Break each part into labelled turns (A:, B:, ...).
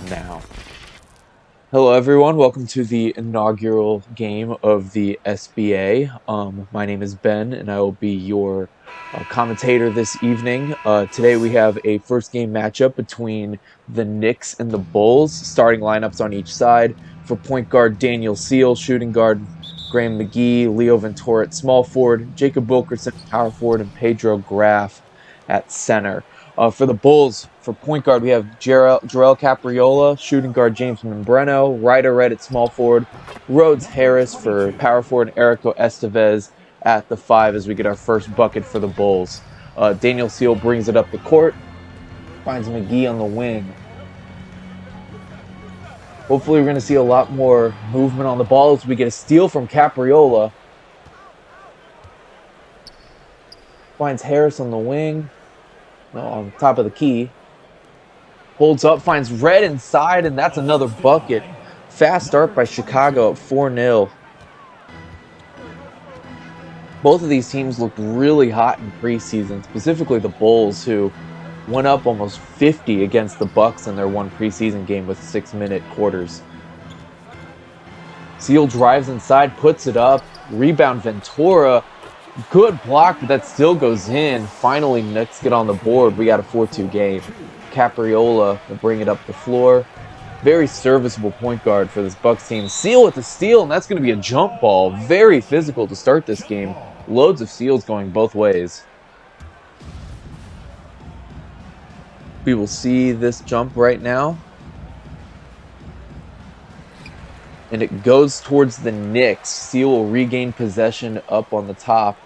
A: now. Hello everyone, welcome to the inaugural game of the SBA. My name is Ben and I will be your commentator this evening. Today we have a first game matchup between the Knicks and the Bulls. Starting lineups on each side. For point guard, Daniel Seal. Shooting guard, Graham McGee. Leo Ventura at small forward. Jacob Wilkerson at power forward. And Pedro Graff at center. For the Bulls, for point guard, we have Jerrell Capriola. Shooting guard, James Membreno. Ryder Redd at small forward. Rhodes Harris for power forward. And Erico Estevez at the 5 as we get our first bucket for the Bulls. Daniel Seal brings it up the court. Finds McGee on the wing. Hopefully we're going to see a lot more movement on the ball as we get a steal from Capriola. Finds Harris on the wing. No, on top of the key. Holds up, finds Redd inside, and that's another bucket. Fast start by Chicago at 4-0. Both of these teams looked really hot in preseason, specifically the Bulls, who went up almost 50 against the Bucks in their one preseason game with 6-minute quarters. Seal drives inside, puts it up. Rebound Ventura. Good block, but that still goes in. Finally, Knicks get on the board. We got a 4-2 game. Capriola will bring it up the floor. Very serviceable point guard for this Bucks team. Seal with the steal, and that's going to be a jump ball. Very physical to start this game. Loads of steals going both ways. We will see this jump right now. And it goes towards the Knicks. Seal will regain possession up on the top.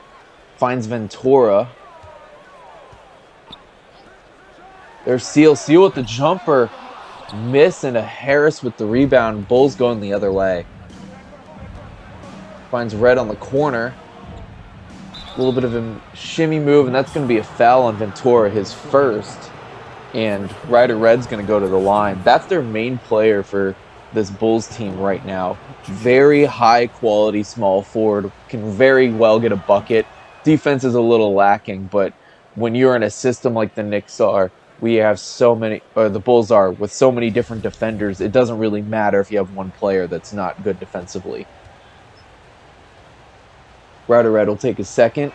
A: Finds Ventura. There's Seal. Seal with the jumper. Miss, and a Harris with the rebound. Bulls going the other way. Finds Redd on the corner. A little bit of a shimmy move, and that's going to be a foul on Ventura, his first. And Ryder Redd's going to go to the line. That's their main player for this Bulls team right now. Very high quality small forward. Can very well get a bucket. Defense is a little lacking, but when you're in a system like the Knicks are, we have so many, or the Bulls are, with so many different defenders, it doesn't really matter if you have one player that's not good defensively. Ryder Redd will take a second,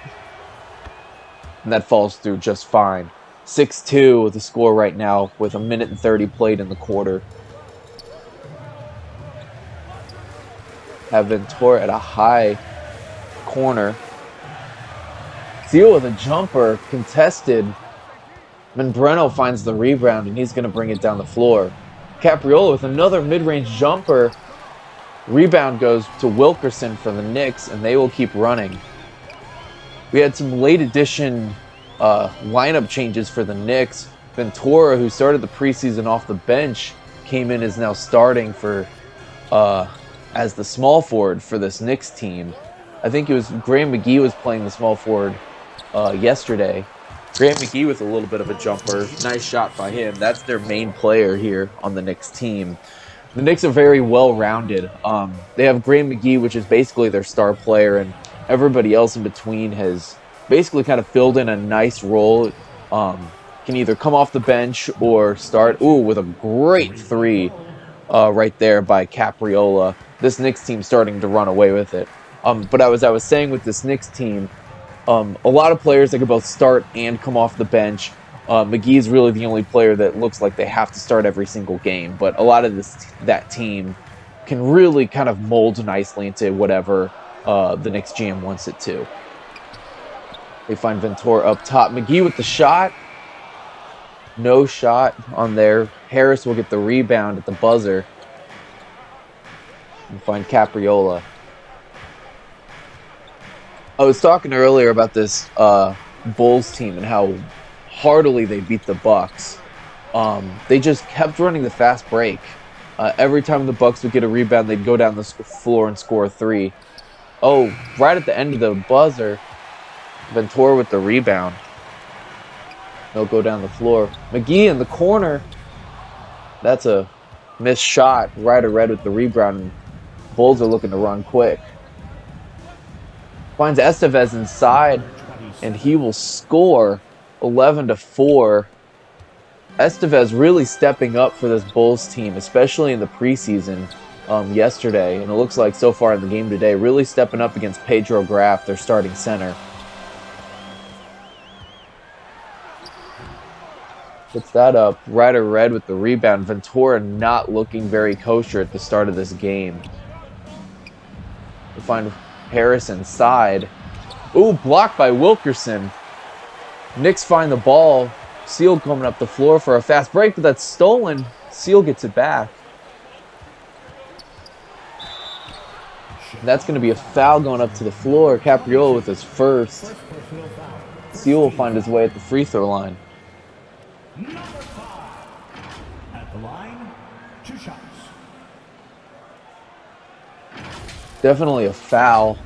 A: and that falls through just fine. 6-2 the score right now with 1:30 played in the quarter. Have Ventura at a high corner. Seal with a jumper, contested. Membreno finds the rebound, and he's going to bring it down the floor. Capriola with another mid-range jumper. Rebound goes to Wilkerson for the Knicks, and they will keep running. We had some late addition lineup changes for the Knicks. Ventura, who started the preseason off the bench, came in as now starting for as the small forward for this Knicks team. I think it was Graham McGee was playing the small forward yesterday. Graham McGee with a little bit of a jumper. Nice shot by him. That's their main player here on the Knicks team. The Knicks are very well-rounded. They have Graham McGee, which is basically their star player, and everybody else in between has basically kind of filled in a nice role. Can either come off the bench or start. Ooh, with a great three right there by Capriola. This Knicks team starting to run away with it. But as I was saying with this Knicks team, a lot of players that can both start and come off the bench. McGee is really the only player that looks like they have to start every single game. But a lot of that team can really kind of mold nicely into whatever the Knicks GM wants it to. They find Ventura up top. McGee with the shot. No shot on there. Harris will get the rebound at the buzzer. And find Capriola. I was talking earlier about this Bulls team and how heartily they beat the Bucks. They just kept running the fast break. Every time the Bucks would get a rebound, they'd go down the floor and score a three. Oh, right at the end of the buzzer, Ventura with the rebound. They'll go down the floor. McGee in the corner. That's a missed shot. Ryder Redd with the rebound. Bulls are looking to run quick. Finds Estevez inside, and he will score 11-4. Estevez really stepping up for this Bulls team, especially in the preseason yesterday. And it looks like so far in the game today, really stepping up against Pedro Graff, their starting center. Puts that up. Ryder Redd with the rebound. Ventura not looking very kosher at the start of this game. We find Harris inside. Ooh, blocked by Wilkerson. Knicks find the ball. Seal coming up the floor for a fast break, but that's stolen. Seal gets it back. And that's going to be a foul going up to the floor. Capriola with his first. Seal will find his way at the free throw line.
B: Number 5 at the line, 2 shots.
A: Definitely a foul.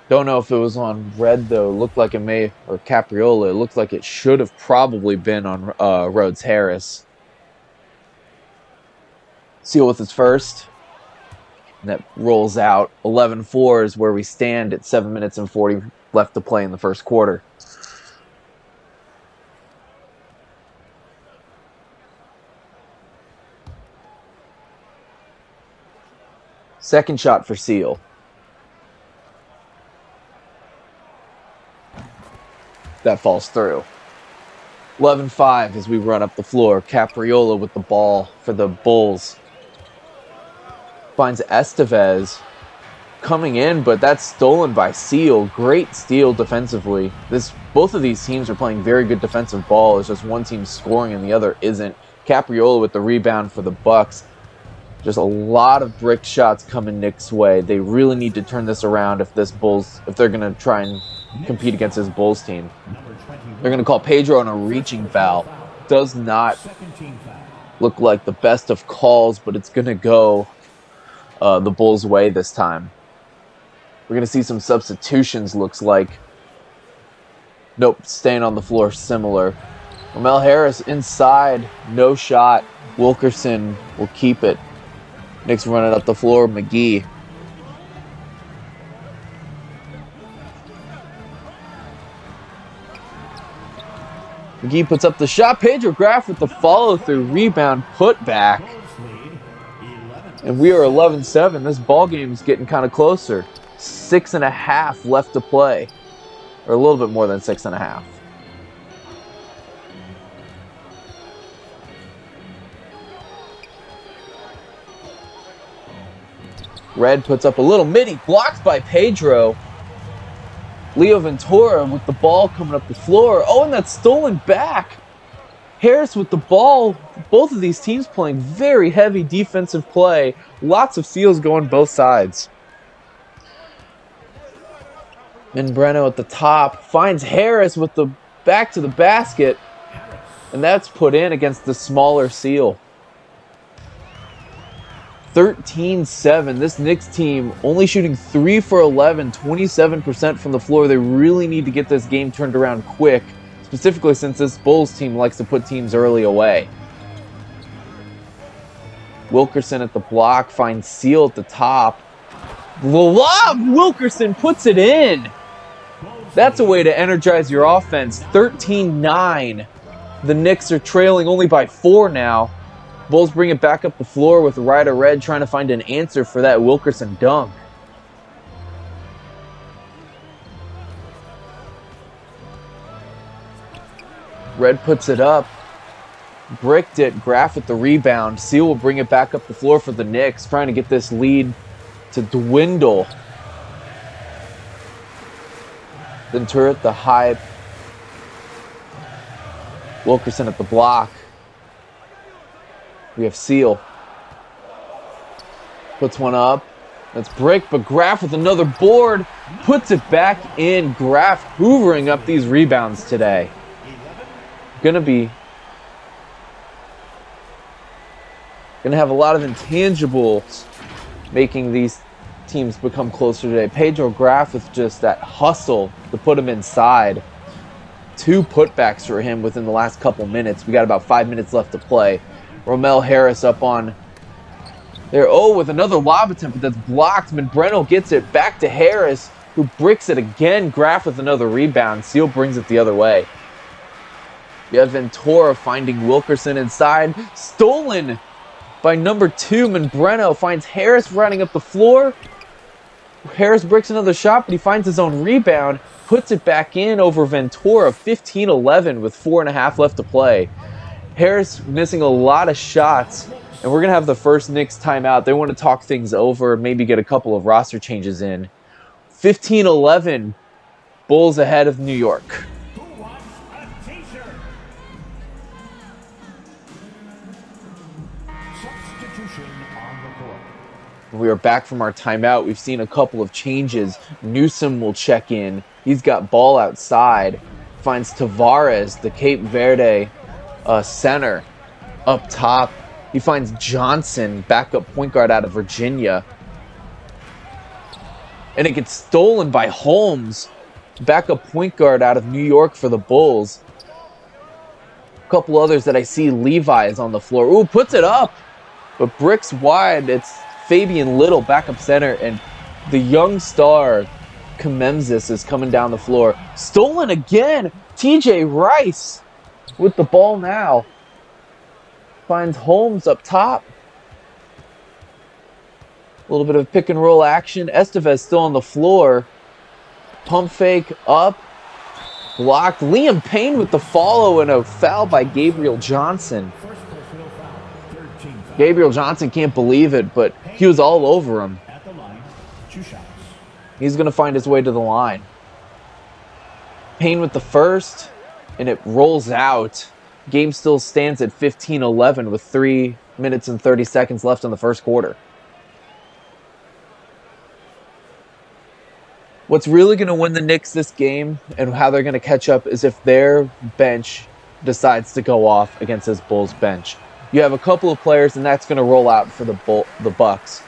A: Don't know if it was on Redd though. Looked like it may, or Capriola. It looked like it should have probably been on Rhodes Harris. Seal with his first. And that rolls out. 11-4 is where we stand at 7 minutes and 40 left to play in the first quarter. Second shot for Seal. That falls through. 11-5 as we run up the floor. Capriola with the ball for the Bulls. Finds Estevez coming in, but that's stolen by Seal. Great steal defensively. Both of these teams are playing very good defensive ball. It's just one team scoring and the other isn't. Capriola with the rebound for the Bucks. Just a lot of brick shots coming Knicks' way. They really need to turn this around if they're going to try and compete against this Bulls team. They're going to call Pedro on a reaching foul. Does not look like the best of calls, but it's going to go the Bulls' way this time. We're going to see some substitutions, looks like. Nope, staying on the floor similar. Rhodes Harris inside, no shot. Wilkerson will keep it. Knicks running up the floor, McGee. McGee puts up the shot. Pedro Graff with the follow-through rebound putback. And we are 11-7. This ball game is getting kind of closer. 6.5 left to play. Or a little bit more than 6.5. Redd puts up a little midi, blocked by Pedro. Leo Ventura with the ball coming up the floor. Oh, and that's stolen back. Harris with the ball. Both of these teams playing very heavy defensive play. Lots of steals going both sides. Breno at the top finds Harris with the back to the basket. And that's put in against the smaller Seal. 13-7. This Knicks team only shooting 3 for 11, 27% from the floor. They really need to get this game turned around quick, specifically since this Bulls team likes to put teams early away. Wilkerson at the block finds Seal at the top. The lob! Wilkerson puts it in. That's a way to energize your offense. 13-9. The Knicks are trailing only by 4 now. Bulls bring it back up the floor with Ryder Redd trying to find an answer for that Wilkerson dunk. Redd puts it up. Bricked it. Graff with the rebound. Seal will bring it back up the floor for the Knicks, trying to get this lead to dwindle. Ventura at the high. Wilkerson at the block. We have Seal. Puts one up. That's brick, but Graff with another board. Puts it back in. Graff hoovering up these rebounds today. Gonna have a lot of intangibles making these teams become closer today. Pedro Graff with just that hustle to put him inside. 2 putbacks for him within the last couple minutes. We got about 5 minutes left to play. Rhodes Harris up on there. Oh, with another lob attempt, but that's blocked. Breno gets it back to Harris, who bricks it again. Graff with another rebound. Seal brings it the other way. You have Ventura finding Wilkerson inside. Stolen by number 2. Membreno finds Harris running up the floor. Harris breaks another shot, but he finds his own rebound. Puts it back in over Ventura. 15-11 with 4.5 left to play. Harris missing a lot of shots. And we're going to have the first Knicks timeout. They want to talk things over, maybe get a couple of roster changes in. 15-11. Bulls ahead of New York. We are back from our timeout. We've seen a couple of changes. Newsom will check in. He's got ball outside. Finds Tavares, the Cape Verde center, up top. He finds Johnson, backup point guard out of Virginia. And it gets stolen by Holmes, backup point guard out of New York for the Bulls. A couple others that I see. Levi is on the floor. Ooh, puts it up. But bricks wide. It's Fabian Little, backup center, and the young star, Kememzis, is coming down the floor. Stolen again! TJ Rice with the ball now. Finds Holmes up top. A little bit of pick and roll action. Estevez still on the floor. Pump fake up. Blocked. Liam Payne with the follow and a foul by Gabriel Johnson. Gabriel Johnson can't believe it, but he was all over him. He's going to find his way to the line. Payne with the first, and it rolls out. Game still stands at 15-11 with 3 minutes and 30 seconds left in the first quarter. What's really going to win the Knicks this game and how they're going to catch up is if their bench decides to go off against this Bulls bench. You have a couple of players, and that's going to roll out for the Bucks.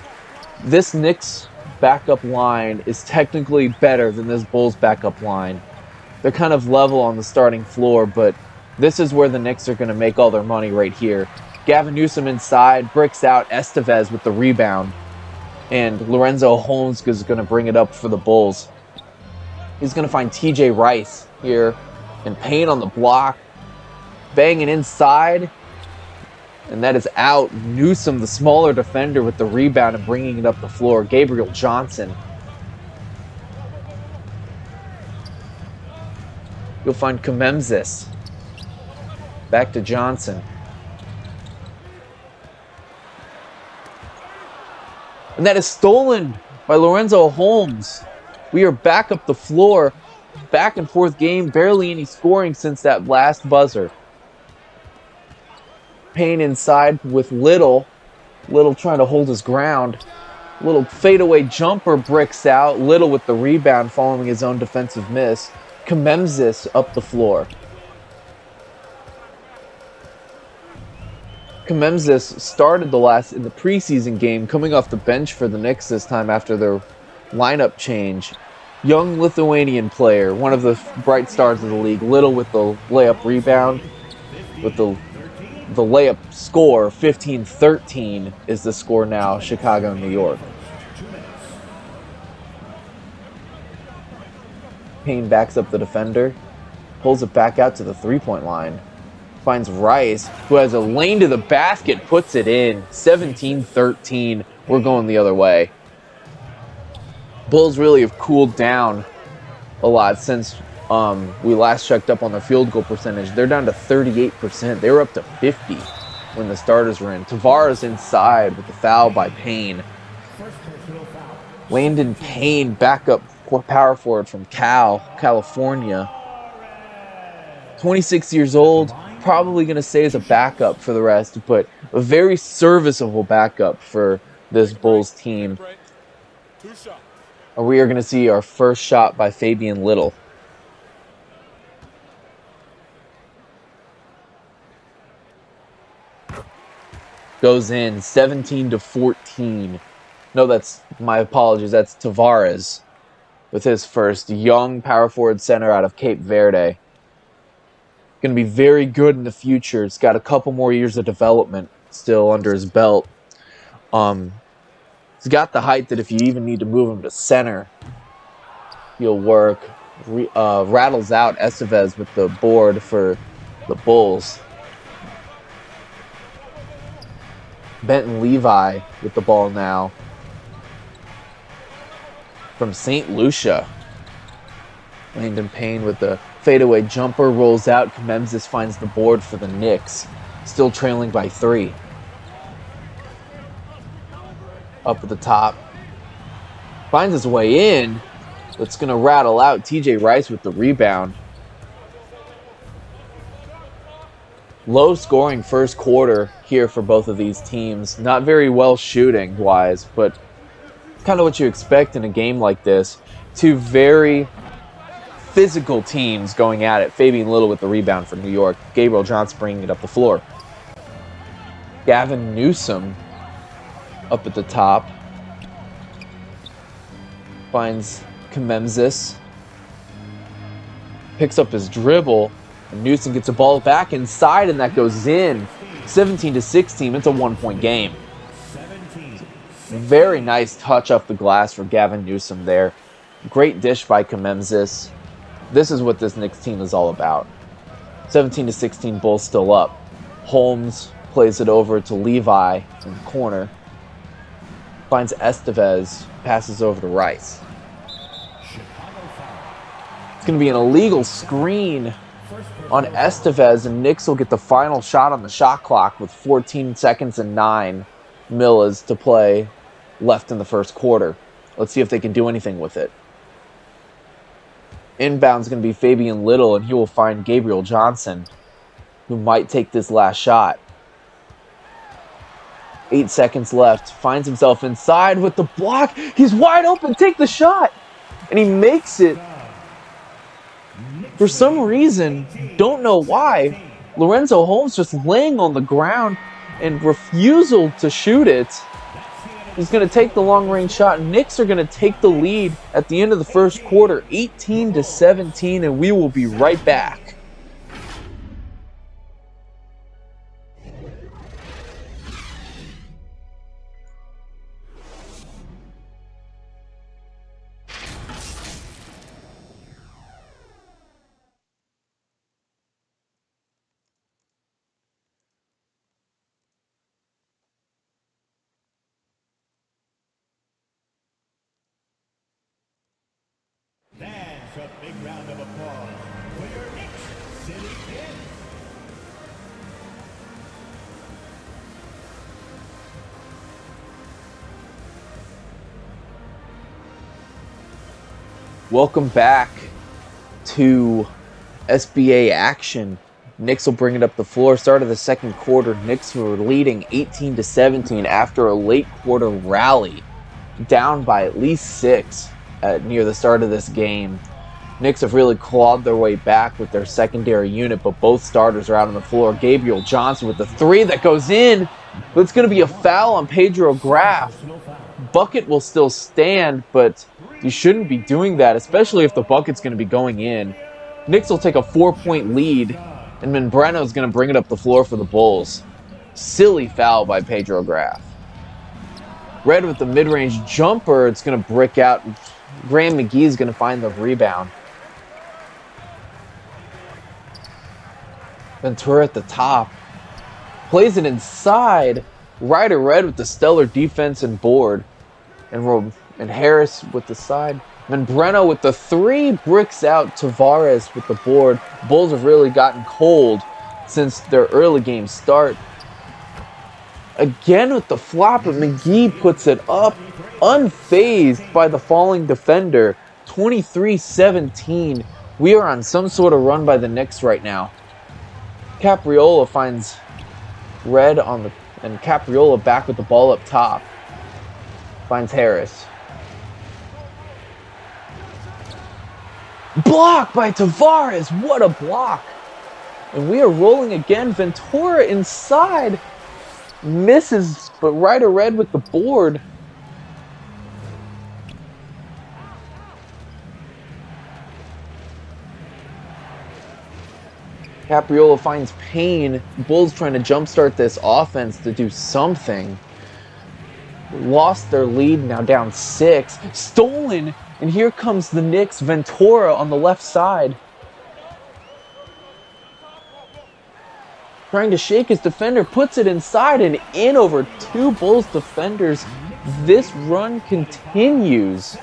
A: This Knicks backup line is technically better than this Bulls backup line. They're kind of level on the starting floor, but this is where the Knicks are going to make all their money right here. Gavin Newsom inside, bricks out Estevez with the rebound, and Lorenzo Holmes is going to bring it up for the Bulls. He's going to find TJ Rice here, and Payne on the block, banging inside. And that is out. Newsom, the smaller defender, with the rebound and bringing it up the floor. Gabriel Johnson. You'll find Kememzis. Back to Johnson. And that is stolen by Lorenzo Holmes. We are back up the floor. Back and forth game. Barely any scoring since that last buzzer. Payne inside with Little. Little trying to hold his ground. Little fadeaway jumper bricks out. Little with the rebound following his own defensive miss. Kememzis up the floor. Kememzis started in the preseason game, coming off the bench for the Knicks this time after their lineup change. Young Lithuanian player, one of the bright stars of the league. Little with the layup rebound, with the layup score. 15-13 is the score now, Chicago, New York. Payne backs up the defender, pulls it back out to the three-point line. Finds Rice, who has a lane to the basket, puts it in. 17-13. We're going the other way. Bulls really have cooled down a lot since we last checked up on their field goal percentage. They're down to 38%. They were up to 50 when the starters were in. Tavares inside with the foul by Payne. Landon Payne, backup power forward from California. 26 years old. Probably going to stay as a backup for the rest, but a very serviceable backup for this Bulls team. We are going to see our first shot by Fabian Little. Goes in 17-14. No, that's my apologies. That's Tavares with his first. Young power forward center out of Cape Verde. Going to be very good in the future. It's got a couple more years of development still under his belt. He's got the height that if you even need to move him to center, he'll work. Rattles out Estevez with the board for the Bulls. Benton Levi with the ball now. From St. Lucia. Landon Payne with the fadeaway jumper, rolls out. Kememsis finds the board for the Knicks. Still trailing by 3. Up at the top. Finds his way in. It's going to rattle out. TJ Rice with the rebound. Low scoring first quarter here for both of these teams. Not very well shooting wise, but kind of what you expect in a game like this. Two very physical teams going at it. Fabian Little with the rebound for New York. Gabriel Johnson bringing it up the floor. Gavin Newsom up at the top. Finds Kememsis. Picks up his dribble. And Newsom gets the ball back inside, and that goes in. 17-16. It's a 1-point game. Very nice touch off the glass for Gavin Newsom there. Great dish by Kememsis. This is what this Knicks team is all about. 17-16, Bulls still up. Holmes plays it over to Levi in the corner. Finds Estevez, passes over to Rice. It's going to be an illegal screen on Estevez, and Knicks will get the final shot on the shot clock with 14 seconds and 9 millis to play left in the first quarter. Let's see if they can do anything with it. Inbound's going to be Fabian Little, and he will find Gabriel Johnson, who might take this last shot. 8 seconds left. Finds himself inside with the block. He's wide open. Take the shot. And he makes it. For some reason, don't know why, Lorenzo Holmes just laying on the ground and refusal to shoot it. He's going to take the long-range shot. Knicks are going to take the lead at the end of the first quarter, 18-17, and we will be right back.
B: That's a big round of applause for your Knicks City Kings.
A: Welcome back to SBA action. Knicks will bring it up the floor. Start of the second quarter, Knicks were leading 18-17 after a late quarter rally, down by at least 6 near the start of this game. Knicks have really clawed their way back with their secondary unit, but both starters are out on the floor. Gabriel Johnson with the 3 that goes in, but it's going to be a foul on Pedro Graff. Bucket will still stand, but you shouldn't be doing that, especially if the bucket's going to be going in. Knicks will take a 4-point lead, and Membreno is going to bring it up the floor for the Bulls. Silly foul by Pedro Graff. Redd with the mid-range jumper, it's going to brick out. Graham McGee is going to find the rebound. Ventura at the top. Plays it inside. Ryder Redd with the stellar defense and board. And Harris with the side. Membreno with the 3 bricks out. Tavares with the board. Bulls have really gotten cold since their early game start. Again with the flop, but McGee puts it up, unfazed by the falling defender. 23-17. We are on some sort of run by the Knicks right now. Capriola finds Redd and Capriola back with the ball up top. Finds Harris. Block by Tavares. What a block. And we are rolling again. Ventura inside. Misses, but Ryder Redd with the board. Capriola finds Payne. Bulls trying to jumpstart this offense to do something. Lost their lead, now down 6. Stolen, and here comes the Knicks. Ventura on the left side. Trying to shake his defender, puts it inside and in over two Bulls defenders. This run continues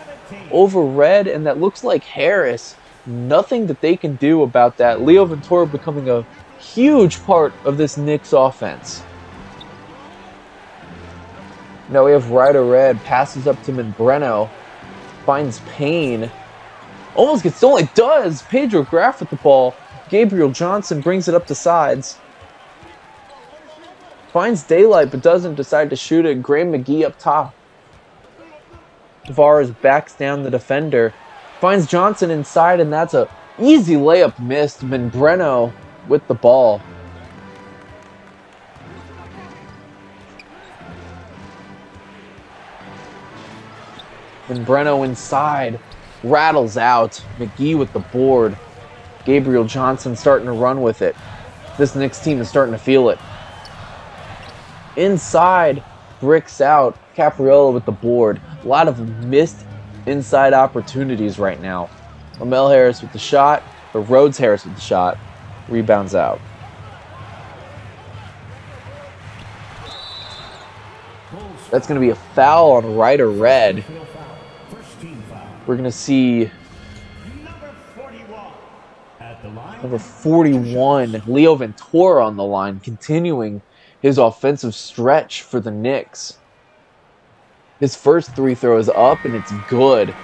A: over Redd, and that looks like Harris. Nothing that they can do about that. Leo Ventura becoming a huge part of this Knicks offense. Now we have Ryder Redd, passes up to Breno, finds Payne. Almost gets stolen. It does! Pedro Graff with the ball. Gabriel Johnson brings it up the sides. Finds daylight but doesn't decide to shoot it. Graham McGee up top. Tavares backs down the defender. Finds Johnson inside, and that's a easy layup missed. Breno with the ball. Breno inside. Rattles out. McGee with the board. Gabriel Johnson starting to run with it. This Knicks team is starting to feel it. Inside. Bricks out. Capriola with the board. A lot of missed inside opportunities right now. Lamel Harris with the shot. Or Rhodes Harris with the shot. Rebounds out. That's going to be a foul on Ryder Redd. We're going to see number 41, Leo Ventura on the line, continuing his offensive stretch for the Knicks. His first three throw is up, and it's good.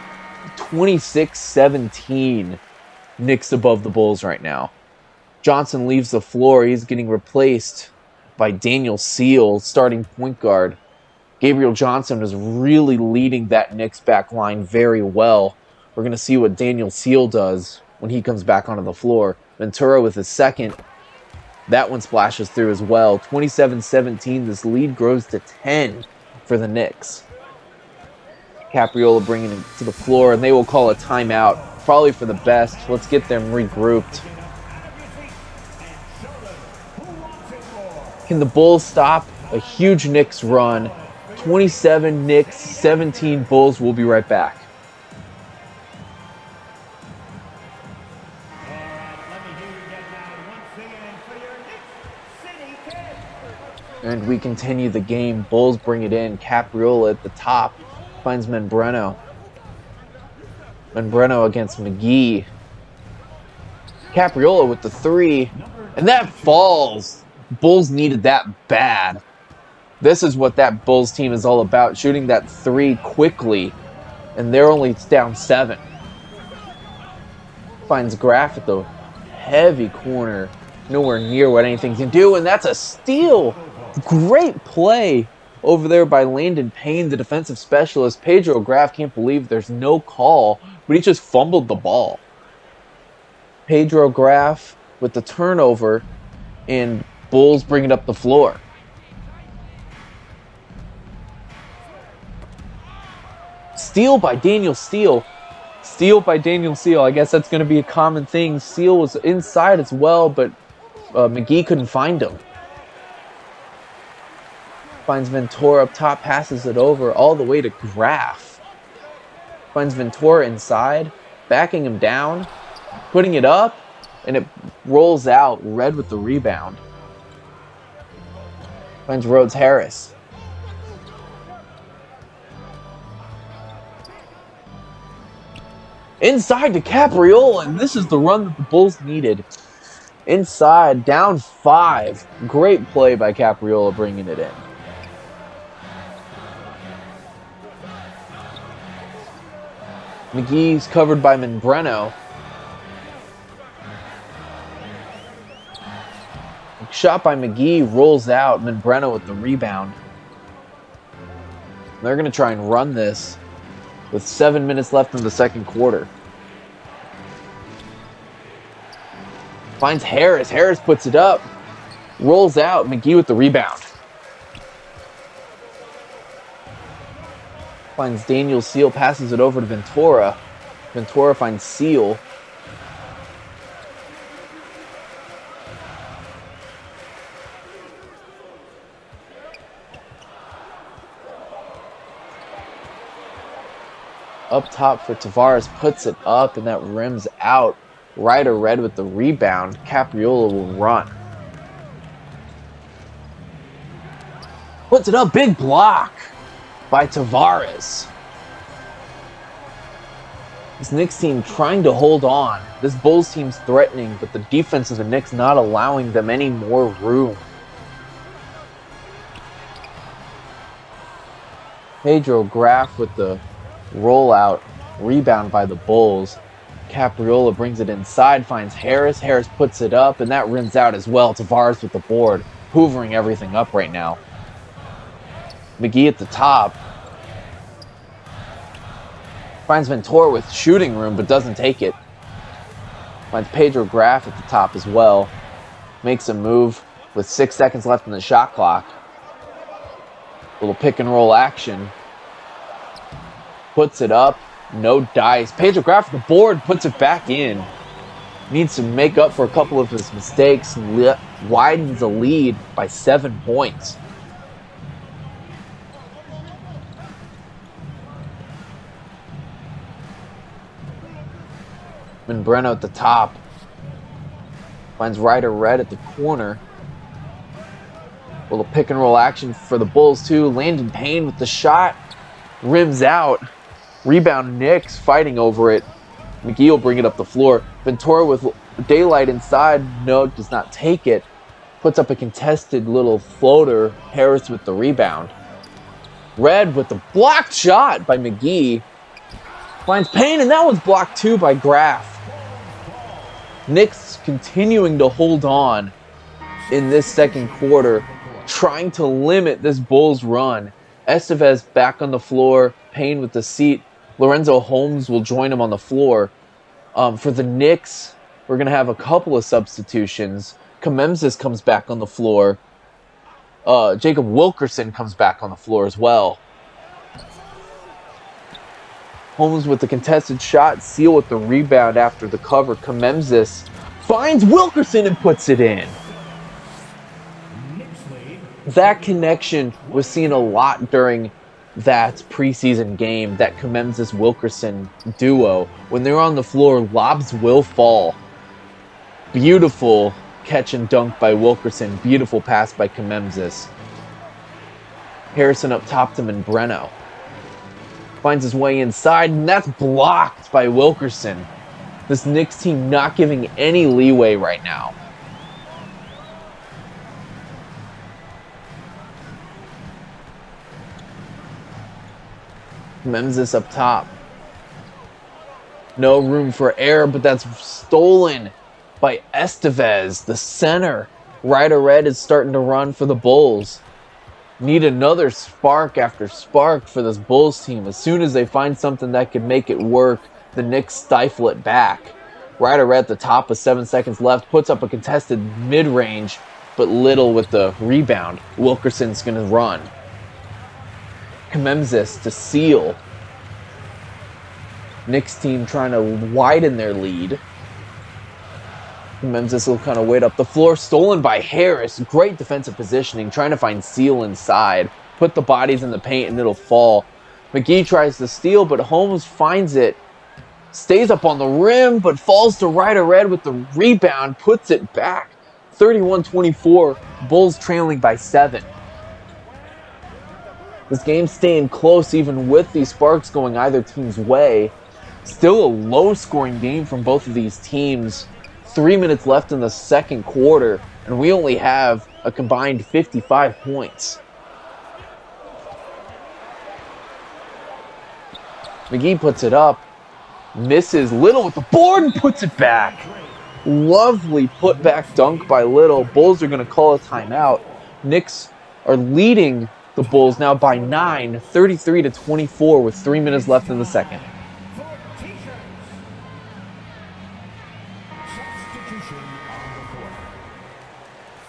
A: 26-17. Knicks above the Bulls right now. Johnson leaves the floor. He's getting replaced by Daniel Seal, starting point guard. Gabriel Johnson is really leading that Knicks back line very well. We're going to see what Daniel Seal does when he comes back onto the floor. Ventura with his second. That one splashes through as well. 27-17. This lead grows to 10 for the Knicks. Capriola bringing it to the floor, and they will call a timeout. Probably for the best. Let's get them regrouped. Can the Bulls stop a huge Knicks run? 27 Knicks, 17 Bulls. We'll be right back. And we continue the game. Bulls bring it in. Capriola at the top. Finds Breno. Breno against McGee. Capriola with the three. And that falls. Bulls needed that bad. This is what that Bulls team is all about. Shooting that three quickly. And they're only down 7. Finds Graff at the heavy corner. Nowhere near what anything can do. And that's a steal. Great play over there by Landon Payne, the defensive specialist. Pedro Graff can't believe there's no call, but he just fumbled the ball. Pedro Graff with the turnover, and Bulls bring it up the floor. Steal by Daniel Steele. Steal by Daniel Steele. I guess that's going to be a common thing. Steele was inside as well, but McGee couldn't find him. Finds Ventura up top, passes it over all the way to Graff. Finds Ventura inside, backing him down, putting it up, and it rolls out. Redd with the rebound. Finds Rhodes Harris. Inside to Capriola, and this is the run that the Bulls needed. Inside, down 5. Great play by Capriola bringing it in. McGee's covered by Breno. Shot by McGee, rolls out. Breno with the rebound. They're going to try and run this with 7 minutes left in the second quarter. Finds Harris. Harris puts it up. Rolls out. McGee with the rebound. Finds Daniel Seal, passes it over to Ventura. Ventura finds Seal. Up top for Tavares, puts it up, and that rims out. Ryder Redd with the rebound. Capriola will run. Puts it up, big block by Tavares. This Knicks team trying to hold on. This Bulls team's threatening, but the defense of the Knicks not allowing them any more room. Pedro Graff with the rollout, rebound by the Bulls. Capriola brings it inside, finds Harris. Harris puts it up, and that rims out as well. Tavares with the board, hoovering everything up right now. McGee at the top. Finds Ventura with shooting room, but doesn't take it. Finds Pedro Graff at the top as well. Makes a move with 6 seconds left in the shot clock. Little pick and roll action. Puts it up. No dice. Pedro Graff with the board, puts it back in. Needs to make up for a couple of his mistakes. Widens the lead by 7 points. Breno at the top. Finds Ryder Redd at the corner. Little pick and roll action for the Bulls too. Landon Payne with the shot. Rims out. Rebound Knicks fighting over it. McGee will bring it up the floor. Ventura with daylight inside. No, does not take it. Puts up a contested little floater. Harris with the rebound. Redd with the blocked shot by McGee. Finds Payne, and that one's blocked too by Graff. Knicks continuing to hold on in this second quarter, trying to limit this Bulls run. Estevez back on the floor, Payne with the seat. Lorenzo Holmes will join him on the floor. For the Knicks, we're going to have a couple of substitutions. Kememsis comes back on the floor. Jacob Wilkerson comes back on the floor as well. Holmes with the contested shot. Seal with the rebound after the cover. Kememsis finds Wilkerson and puts it in. That connection was seen a lot during that preseason game, that Kememsis-Wilkerson duo. When they're on the floor, lobs will fall. Beautiful catch and dunk by Wilkerson. Beautiful pass by Kememsis. Harrison up top to Breno. Finds his way inside, and that's blocked by Wilkerson. This Knicks team not giving any leeway right now. Kememsis up top. No room for error, but that's stolen by Estevez, the center. Ryder Redd is starting to run for the Bulls. Need another spark after spark for this Bulls team. As soon as they find something that can make it work, the Knicks stifle it back. Ryder Redd at the top with 7 seconds left, puts up a contested mid-range, but Little with the rebound. Wilkerson's going to run. Kememsis to Seal. Knicks team trying to widen their lead. Kememsis will kind of wait up the floor. Stolen by Harris. Great defensive positioning. Trying to find Seal inside. Put the bodies in the paint and it'll fall. McGee tries to steal, but Holmes finds it. Stays up on the rim, but falls to Ryder Redd with the rebound. Puts it back. 31-24. Bulls trailing by 7. This game's staying close even with these sparks going either team's way. Still a low-scoring game from both of these teams. 3 minutes left in the second quarter, and we only have a combined 55 points. McGee puts it up, misses. Little with the board and puts it back. Lovely put-back dunk by Little. Bulls are going to call a timeout. Knicks are leading the Bulls now by 9, 33-24 with 3 minutes left in the second.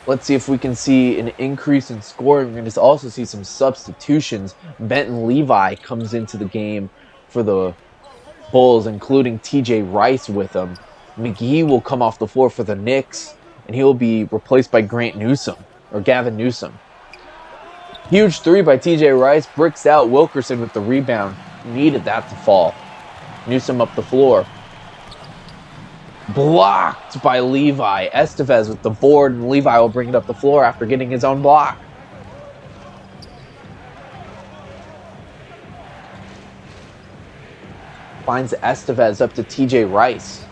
A: Let's see if we can see an increase in scoring. We're going to also see some substitutions. Benton Levi comes into the game for the Bulls, including TJ Rice with him. McGee will come off the floor for the Knicks, and he will be replaced by Gavin Newsom. Huge three by TJ Rice, bricks out. Wilkerson with the rebound. Needed that to fall. Newsom up the floor. Blocked by Levi. Estevez with the board, and Levi will bring it up the floor after getting his own block. Finds Estevez up to TJ Rice.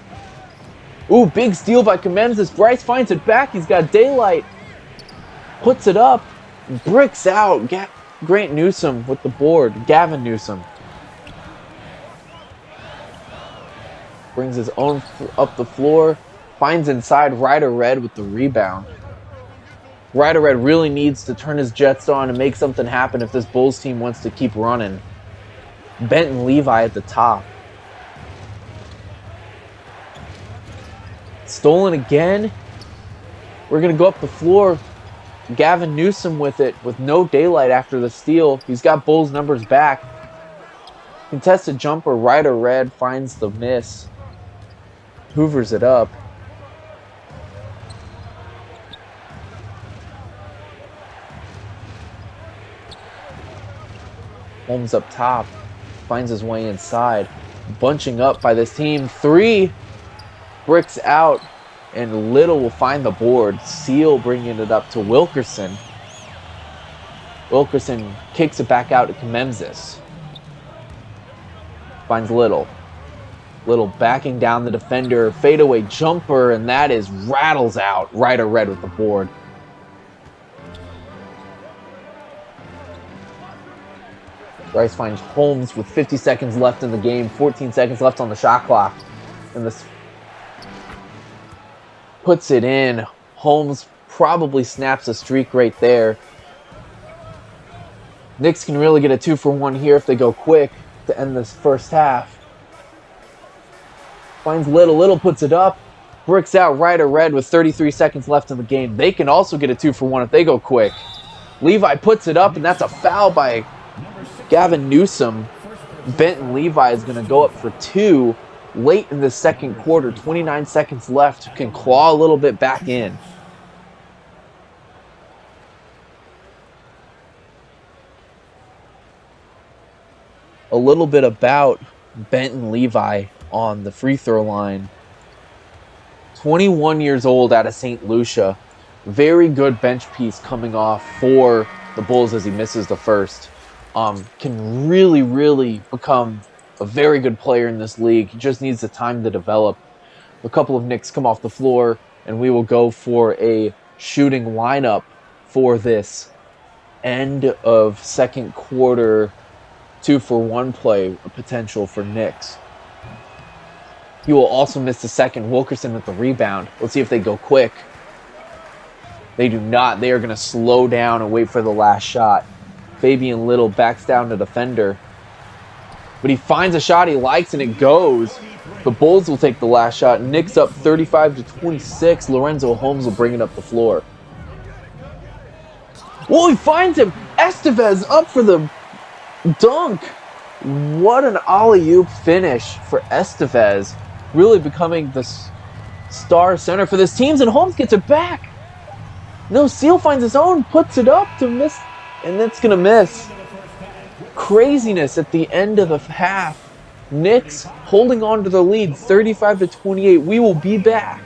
A: Ooh, big steal by Comenzis. Bryce finds it back. He's got daylight. Puts it up. Bricks out. Grant Newsom with the board. Gavin Newsom. Brings his own up the floor. Finds inside Ryder Redd with the rebound. Ryder Redd really needs to turn his jets on and make something happen if this Bulls team wants to keep running. Benton Levi at the top. Stolen again. We're going to go up the floor. Gavin Newsom with it with no daylight after the steal. He's got Bulls numbers back. Contested jumper. Ryder Redd finds the miss. Hoovers it up. Holmes up top. Finds his way inside. Bunching up by this team. 3. Bricks out. And Little will find the board. Seal bringing it up to Wilkerson. Wilkerson kicks it back out to Comenzis. Finds Little. Little backing down the defender. Fadeaway jumper. And that is rattles out. Ryder Redd with the board. Rice finds Holmes with 50 seconds left in the game. 14 seconds left on the shot clock. And this puts it in. Holmes probably snaps a streak right there. Knicks can really get a 2-for-1 here if they go quick to end this first half. Finds Little. Little puts it up. Bricks out Ryder Redd with 33 seconds left in the game. They can also get a 2-for-1 if they go quick. Levi puts it up, and that's a foul by Gavin Newsom. Benton Levi is going to go up for 2 late in the second quarter. 29 seconds left. Can claw a little bit back in. A little bit about Benton Levi on the free throw line. 21 years old out of St. Lucia. Very good bench piece coming off for the Bulls as he misses the first. Can really become a very good player in this league. He just needs the time to develop. A couple of Knicks come off the floor, and we will go for a shooting lineup for this end of second quarter 2-for-1 play potential for Knicks. He will also miss the second. Wilkerson with the rebound. Let's see if they go quick. They do not. They are going to slow down and wait for the last shot. Fabian Little backs down the defender. But he finds a shot he likes, and it goes. The Bulls will take the last shot. Knicks up 35-26. Lorenzo Holmes will bring it up the floor. Oh, he finds him. Estevez up for the dunk. What an alley-oop finish for Estevez. Really becoming the star center for this team. And Holmes gets it back. No, Seal finds his own. Puts it up to miss. And that's going to miss. Craziness at the end of the half. Knicks holding on to the lead 35-28. We will be back.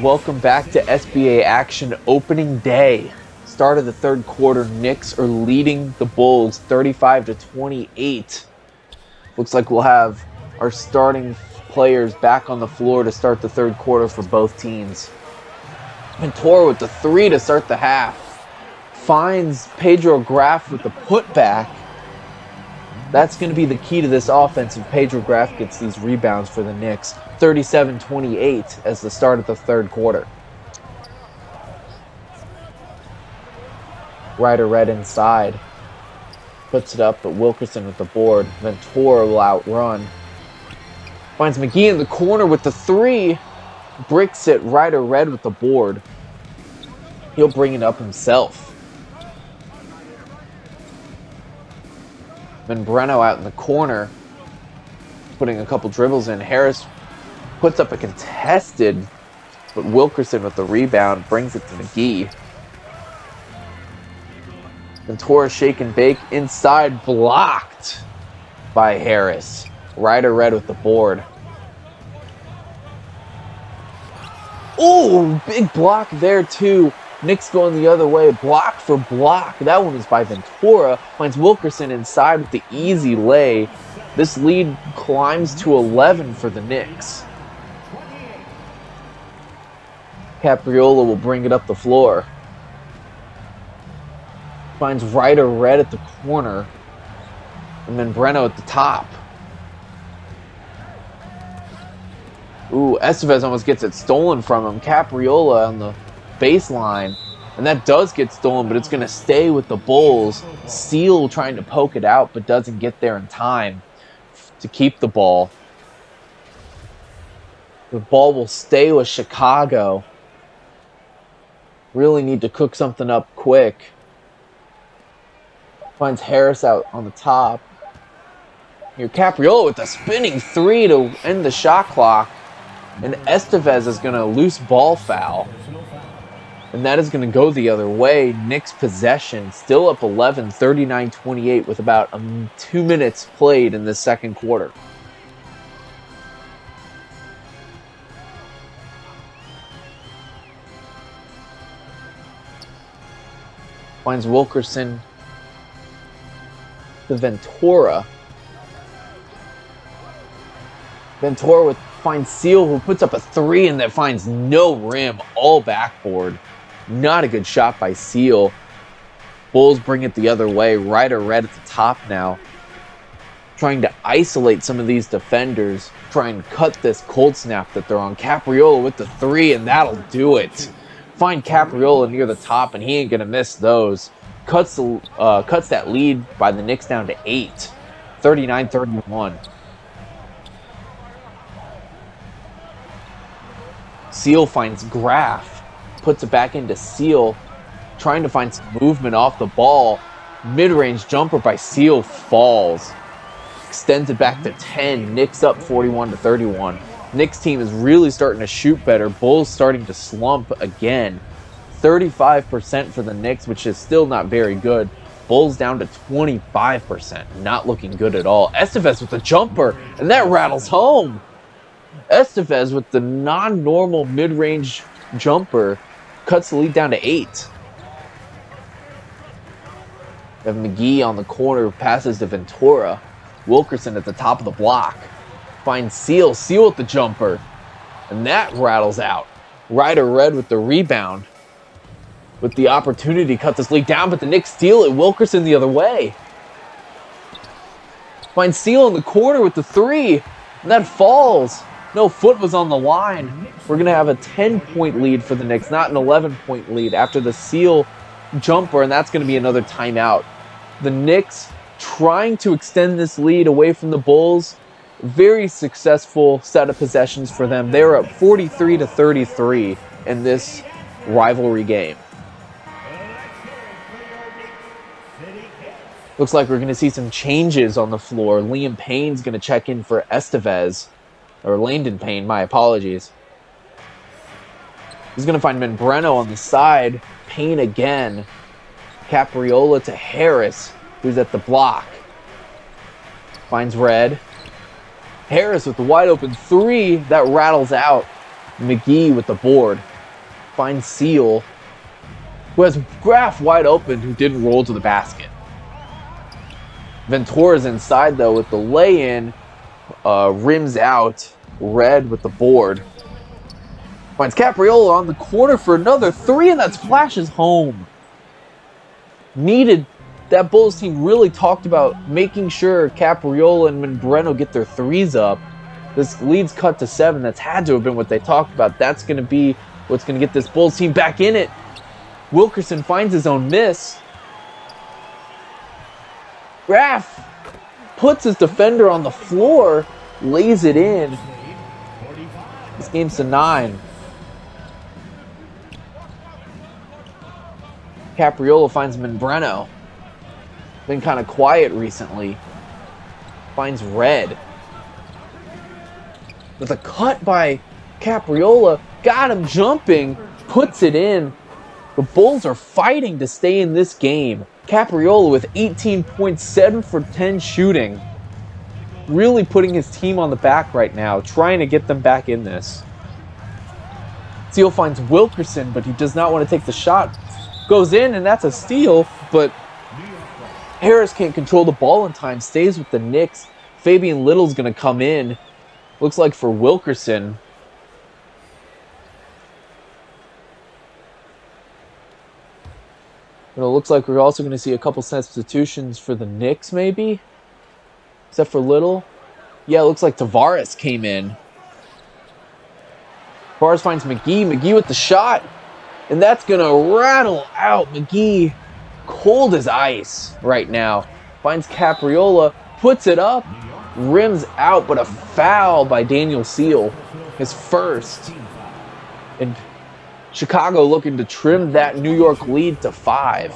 A: Welcome back to SBA action. Opening day. Start of the third quarter. Knicks are leading the Bulls 35-28. Looks like we'll have our starting players back on the floor to start the third quarter for both teams. Ventura with the 3 to start the half. Finds Pedro Graff with the putback. That's going to be the key to this offense if Pedro Graff gets these rebounds for the Knicks. 37-28 as the start of the third quarter. Ryder Redd inside. Puts it up, but Wilkerson with the board. Ventura will outrun. Finds McGee in the corner with the three. Bricks it. Ryder Redd with the board. He'll bring it up himself. Breno out in the corner, putting a couple dribbles in. Harris puts up a contested, but Wilkerson with the rebound brings it to McGee. Ventura shake and bake inside, blocked by Harris. Ryder Redd with the board. Oh, big block there too. Knicks going the other way, block for block. That one was by Ventura. Finds Wilkerson inside with the easy lay. This lead climbs to 11 for the Knicks. Capriola will bring it up the floor. Finds Ryder Redd at the corner. And then Breno at the top. Ooh, Estevez almost gets it stolen from him. Capriola on the baseline, and that does get stolen, but it's going to stay with the Bulls. Seal trying to poke it out, but doesn't get there in time to keep the ball. The ball will stay with Chicago. Really need to cook something up quick. Finds Harris out on the top. Here, Capriola with a spinning three to end the shot clock, and Estevez is going to loose ball foul. And that is going to go the other way. Knicks possession, still up 11, 39-28 with about 2 minutes played in the second quarter. Finds Wilkerson to Ventura. Ventura finds Seal, who puts up a three and that finds no rim, all backboard. Not a good shot by Seal. Bulls bring it the other way. Ryder Redd at the top now. Trying to isolate some of these defenders. Try and cut this cold snap that they're on. Capriola with the three, and that'll do it. Find Capriola near the top, and he ain't going to miss those. Cuts that lead by the Knicks down to 8. 39-31. Seal finds Graff. Puts it back into Seal, trying to find some movement off the ball. Mid-range jumper by Seal falls. Extends it back to 10. Knicks up 41-31. Knicks team is really starting to shoot better. Bulls starting to slump again. 35% for the Knicks, which is still not very good. Bulls down to 25%. Not looking good at all. Estevez with the jumper, and that rattles home. Estevez with the non-normal mid-range jumper cuts the lead down to 8. We have McGee on the corner, passes to Ventura. Wilkerson at the top of the block. Finds Seal. Seal with the jumper. And that rattles out. Ryder Redd with the rebound. With the opportunity to cut this lead down, but the Knicks steal it. Wilkerson the other way. Finds Seal in the corner with the three. And that falls. No foot was on the line. We're going to have a 10-point lead for the Knicks, not an 11-point lead after the Seal jumper, and that's going to be another timeout. The Knicks trying to extend this lead away from the Bulls. Very successful set of possessions for them. They were up 43-33 in this rivalry game. Looks like we're going to see some changes on the floor. Liam Payne's going to check in for Estevez. Or Landon Payne, my apologies. He's going to find Breno on the side. Payne again. Capriola to Harris, who's at the block. Finds Redd. Harris with the wide open three. That rattles out. McGee with the board. Finds Seal, who has Graff wide open, who didn't roll to the basket. Ventura's inside, though, with the lay-in. Rims out. Redd with the board. Finds Capriola on the corner for another three, and that splashes home. Needed that Bulls team really talked about making sure Capriola and Membreno get their threes up. This lead's cut to 7. That's had to have been what they talked about. That's going to be what's going to get this Bulls team back in it. Wilkerson finds his own miss. Graff puts his defender on the floor, lays it in. This game's to 9. Capriola finds Membreno. Been kind of quiet recently. Finds Redd. With a cut by Capriola. Got him jumping. Puts it in. The Bulls are fighting to stay in this game. Capriola with 18 points, 7 for 10 shooting. Really putting his team on the back right now. Trying to get them back in this. Seal finds Wilkerson, but he does not want to take the shot. Goes in, and that's a steal, but Harris can't control the ball in time. Stays with the Knicks. Fabian Little's going to come in. Looks like for Wilkerson. It looks like we're also going to see a couple substitutions for the Knicks, maybe? Except for Little. Yeah, it looks like Tavares came in. Tavares finds McGee. McGee with the shot. And that's going to rattle out. McGee, cold as ice right now. Finds Capriola, puts it up, rims out, but a foul by Daniel Seal. His first. And Chicago looking to trim that New York lead to 5.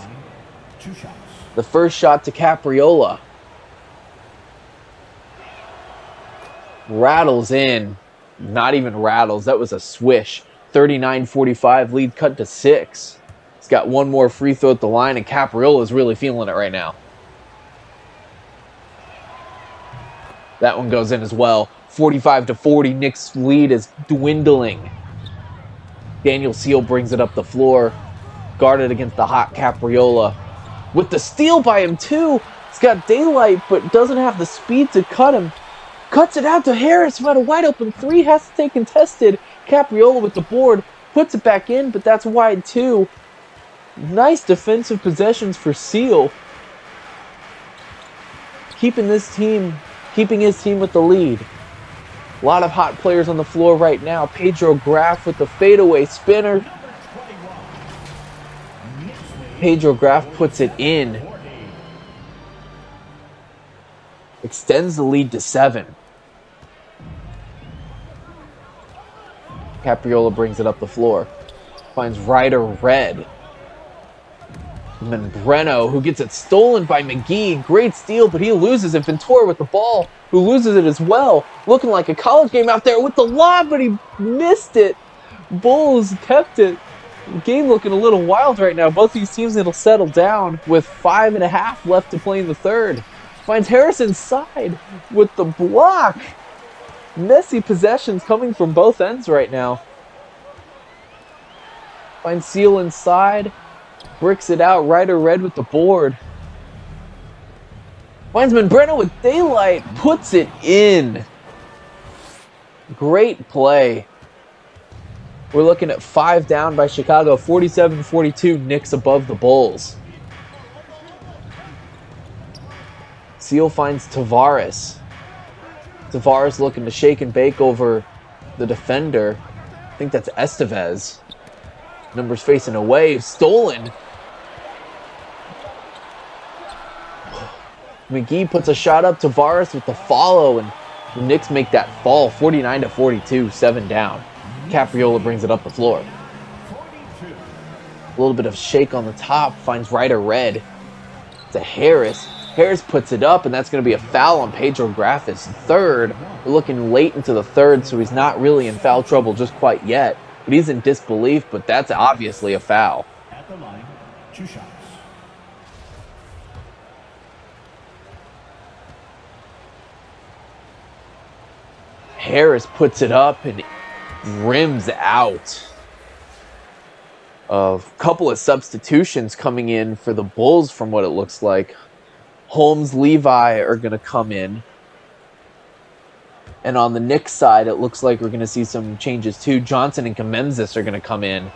A: The first shot to Capriola. Rattles in. Not even rattles. That was a swish. 39-45, lead cut to 6. He's got one more free throw at the line, and Capriola is really feeling it right now. That one goes in as well. 45-40, Knicks' lead is dwindling. Daniel Seal brings it up the floor. Guarded against the hot Capriola. With the steal by him, too. He's got daylight, but doesn't have the speed to cut him. Cuts it out to Harris, who had a wide open 3, has to stay contested. Capriola with the board, puts it back in, but that's wide too. Nice defensive possessions for Seal. Keeping his team with the lead. A lot of hot players on the floor right now. Pedro Graff with the fadeaway spinner. Pedro Graff puts it in. Extends the lead to 7. Capriola brings it up the floor. Finds Ryder Redd. Membreno, who gets it stolen by McGee. Great steal, but he loses it. Ventura with the ball, who loses it as well. Looking like a college game out there with the lob, but he missed it. Bulls kept it. Game looking a little wild right now. Both these teams that'll settle down with 5.5 left to play in the third. Finds Harris inside with the block. Messy possessions coming from both ends right now. Finds Seal inside. Bricks it out. Ryder Redd with the board. Finds Membreno with daylight. Puts it in. Great play. We're looking at 5 down by Chicago. 47-42. Knicks above the Bulls. Seal finds Tavares. Tavares looking to shake and bake over the defender. I think that's Estevez. Numbers facing away. Stolen. McGee puts a shot up. Tavares with the follow, and the Knicks make that fall. 49-42, 7 down. Capriola brings it up the floor. A little bit of shake on the top. Finds Ryder Redd. To Harris. Harris puts it up, and that's going to be a foul on Pedro Graff, his third. We're looking late into the third, so he's not really in foul trouble just quite yet. But he's in disbelief, but that's obviously a foul.
B: At the line, 2 shots.
A: Harris puts it up and rims out. A couple of substitutions coming in for the Bulls from what it looks like. Holmes, Levi are going to come in. And on the Knicks side, it looks like we're going to see some changes too. Johnson and Kamenzis are going to come in.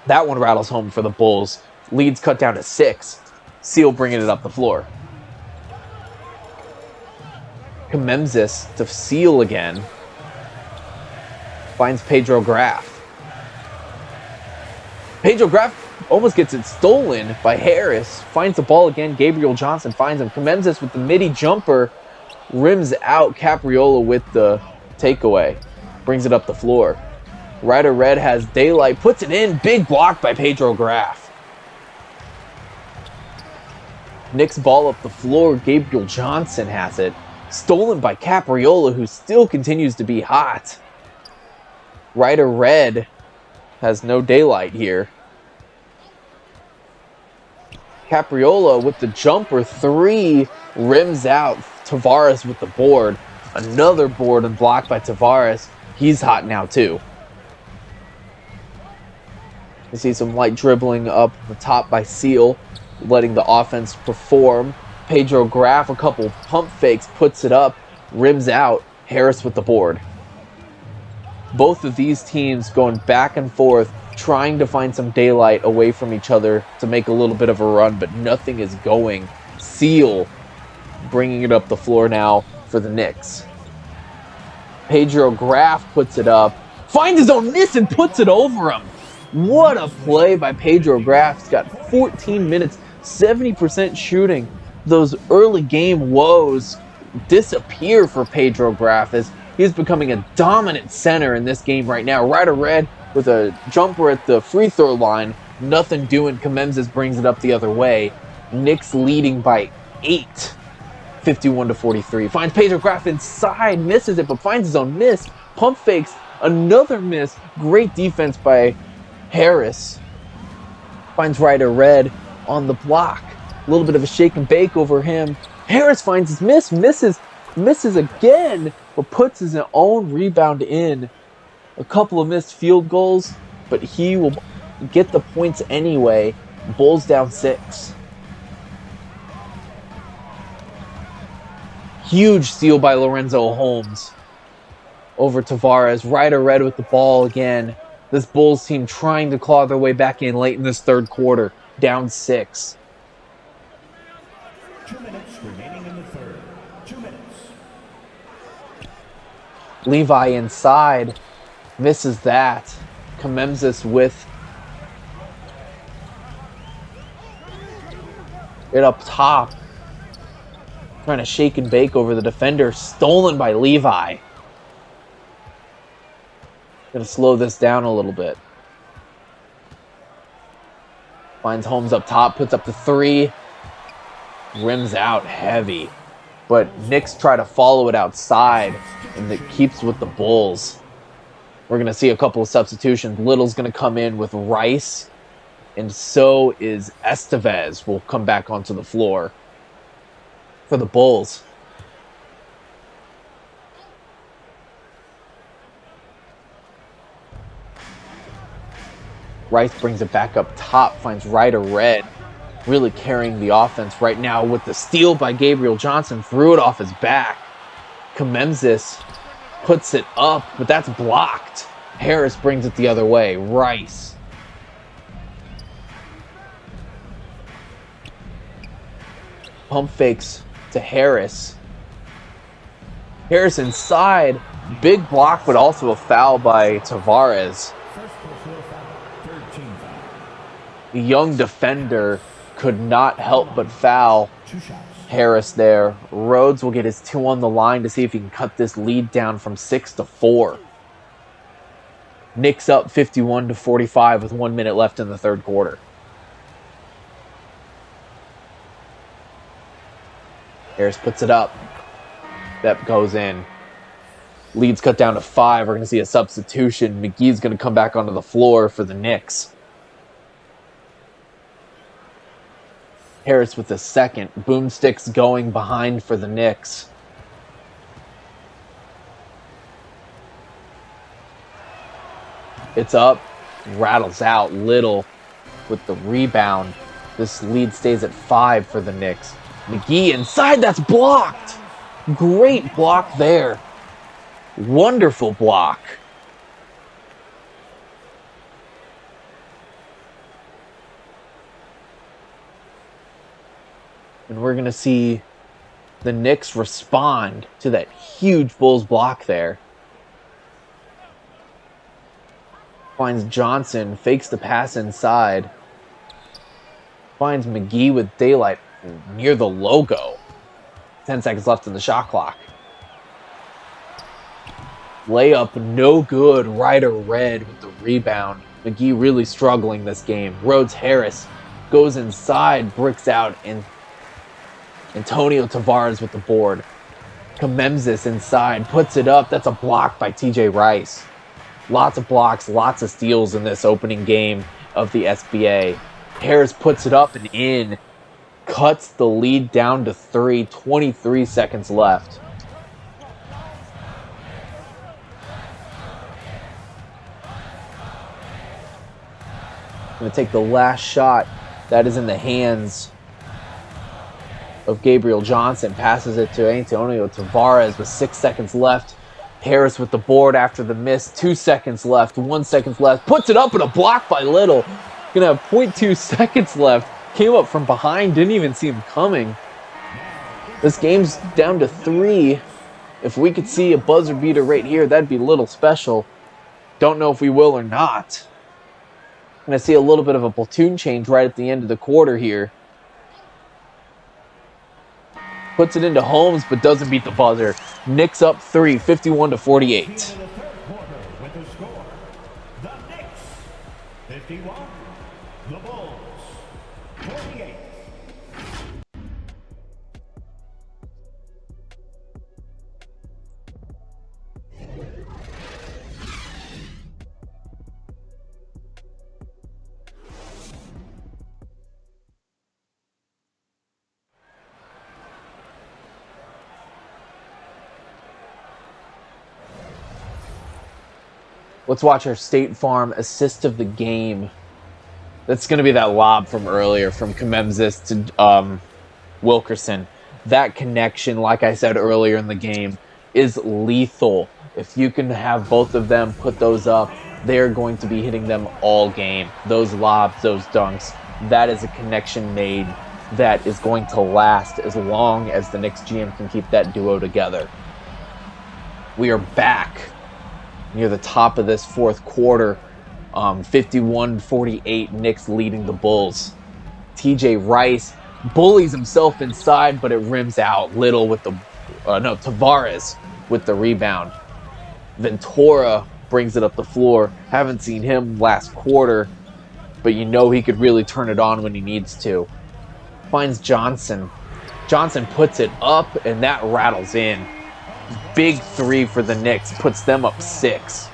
A: That one rattles home for the Bulls. Lead's cut down to 6. Seal bringing it up the floor. Kememzis to Seal again. Finds Pedro Graff. Pedro Graff almost gets it stolen by Harris. Finds the ball again. Gabriel Johnson finds him. Kememzis with the midi jumper. Rims out. Capriola with the takeaway. Brings it up the floor. Ryder Redd has daylight. Puts it in. Big block by Pedro Graff. Knicks ball up the floor. Gabriel Johnson has it. Stolen by Capriola, who still continues to be hot. Ryder Redd has no daylight here. Capriola with the jumper 3. Rims out. Tavares with the board. Another board and blocked by Tavares. He's hot now too. You see some light dribbling up the top by Seal, letting the offense perform. Pedro Graff, a couple pump fakes, puts it up, rims out. Harris with the board. Both of these teams going back and forth, trying to find some daylight away from each other to make a little bit of a run, but nothing is going. Seal bringing it up the floor now for the Knicks. Pedro Graff puts it up, finds his own miss and puts it over him. What a play by Pedro Graff. He's got 14 minutes, 70% shooting. Those early game woes disappear for Pedro Graff as he's becoming a dominant center in this game right now. Ryder Redd with a jumper at the free throw line. Nothing doing. Kememzis brings it up the other way. Knicks leading by 8. 51-43. Finds Pedro Graff inside. Misses it, but finds his own miss. Pump fakes. Another miss. Great defense by Harris. Finds Ryder Redd on the block. A little bit of a shake and bake over him. Harris finds his miss. Misses again, but puts his own rebound in. A couple of missed field goals, but he will get the points anyway. Bulls down 6. Huge steal by Lorenzo Holmes over Tavares. Ryder Redd with the ball again. This Bulls team trying to claw their way back in late in this third quarter. Down 6.
B: 2 minutes remaining in the third. 2 minutes.
A: Levi inside. Misses that. Kememzis with it up top. Trying to shake and bake over the defender. Stolen by Levi. Gonna slow this down a little bit. Finds Holmes up top. Puts up the 3. Rims out heavy. But Knicks try to follow it outside. And it keeps with the Bulls. We're going to see a couple of substitutions. Little's going to come in with Rice. And so is Estevez will come back onto the floor for the Bulls. Rice brings it back up top. Finds Ryder Redd. Really carrying the offense right now with the steal by Gabriel Johnson. Threw it off his back. Kememzis puts it up, but that's blocked. Harris brings it the other way. Rice. Pump fakes to Harris. Harris inside. Big block, but also a foul by Tavares. The young defender could not help but foul Harris there. Rhodes will get his 2 on the line to see if he can cut this lead down from 6 to 4. Knicks up 51-45 with 1 minute left in the third quarter. Harris puts it up. That goes in. Lead's cut down to 5. We're going to see a substitution. McGee's going to come back onto the floor for the Knicks. Harris with the second. Boomsticks going behind for the Knicks. It's up. Rattles out. Little with the rebound. This lead stays at 5 for the Knicks. McGee inside. That's blocked. Great block there. Wonderful block. And we're going to see the Knicks respond to that huge Bulls block there. Finds Johnson, fakes the pass inside. Finds McGee with daylight near the logo. 10 seconds left in the shot clock. Layup, no good. Ryder Redd with the rebound. McGee really struggling this game. Rhodes Harris goes inside, bricks out, and Antonio Tavares with the board. Kememzis inside, puts it up. That's a block by TJ Rice. Lots of blocks, lots of steals in this opening game of the SBA. Harris puts it up and in. Cuts the lead down to 3. 23 seconds left. Going to take the last shot. That is in the hands of Gabriel Johnson. Passes it to Antonio Tavares with 6 seconds left. Harris with the board after the miss. 2 seconds left. 1 second left. Puts it up and a block by Little. Going to have 0.2 seconds left. Came up from behind. Didn't even see him coming. This game's down to 3. If we could see a buzzer beater right here, that'd be a little special. Don't know if we will or not. Going to see a little bit of a platoon change right at the end of the quarter here. Puts it into Holmes, but doesn't beat the buzzer. Knicks up 3, 51-48.
B: With the score, the Knicks 51, the Bulls 48.
A: Let's watch our State Farm assist of the game. That's going to be that lob from earlier from Kememzis to Wilkerson. That connection, like I said earlier in the game, is lethal. If you can have both of them put those up, they're going to be hitting them all game. Those lobs, those dunks, that is a connection made that is going to last as long as the Knicks GM can keep that duo together. We are back near the top of this fourth quarter. 51-48, Knicks leading the Bulls. TJ Rice bullies himself inside, but it rims out. Little with the, Tavares with the rebound. Ventura brings it up the floor. Haven't seen him last quarter, but you know he could really turn it on when he needs to. Finds Johnson. Johnson puts it up, and that rattles in. Big 3 for the Knicks, puts them up 6.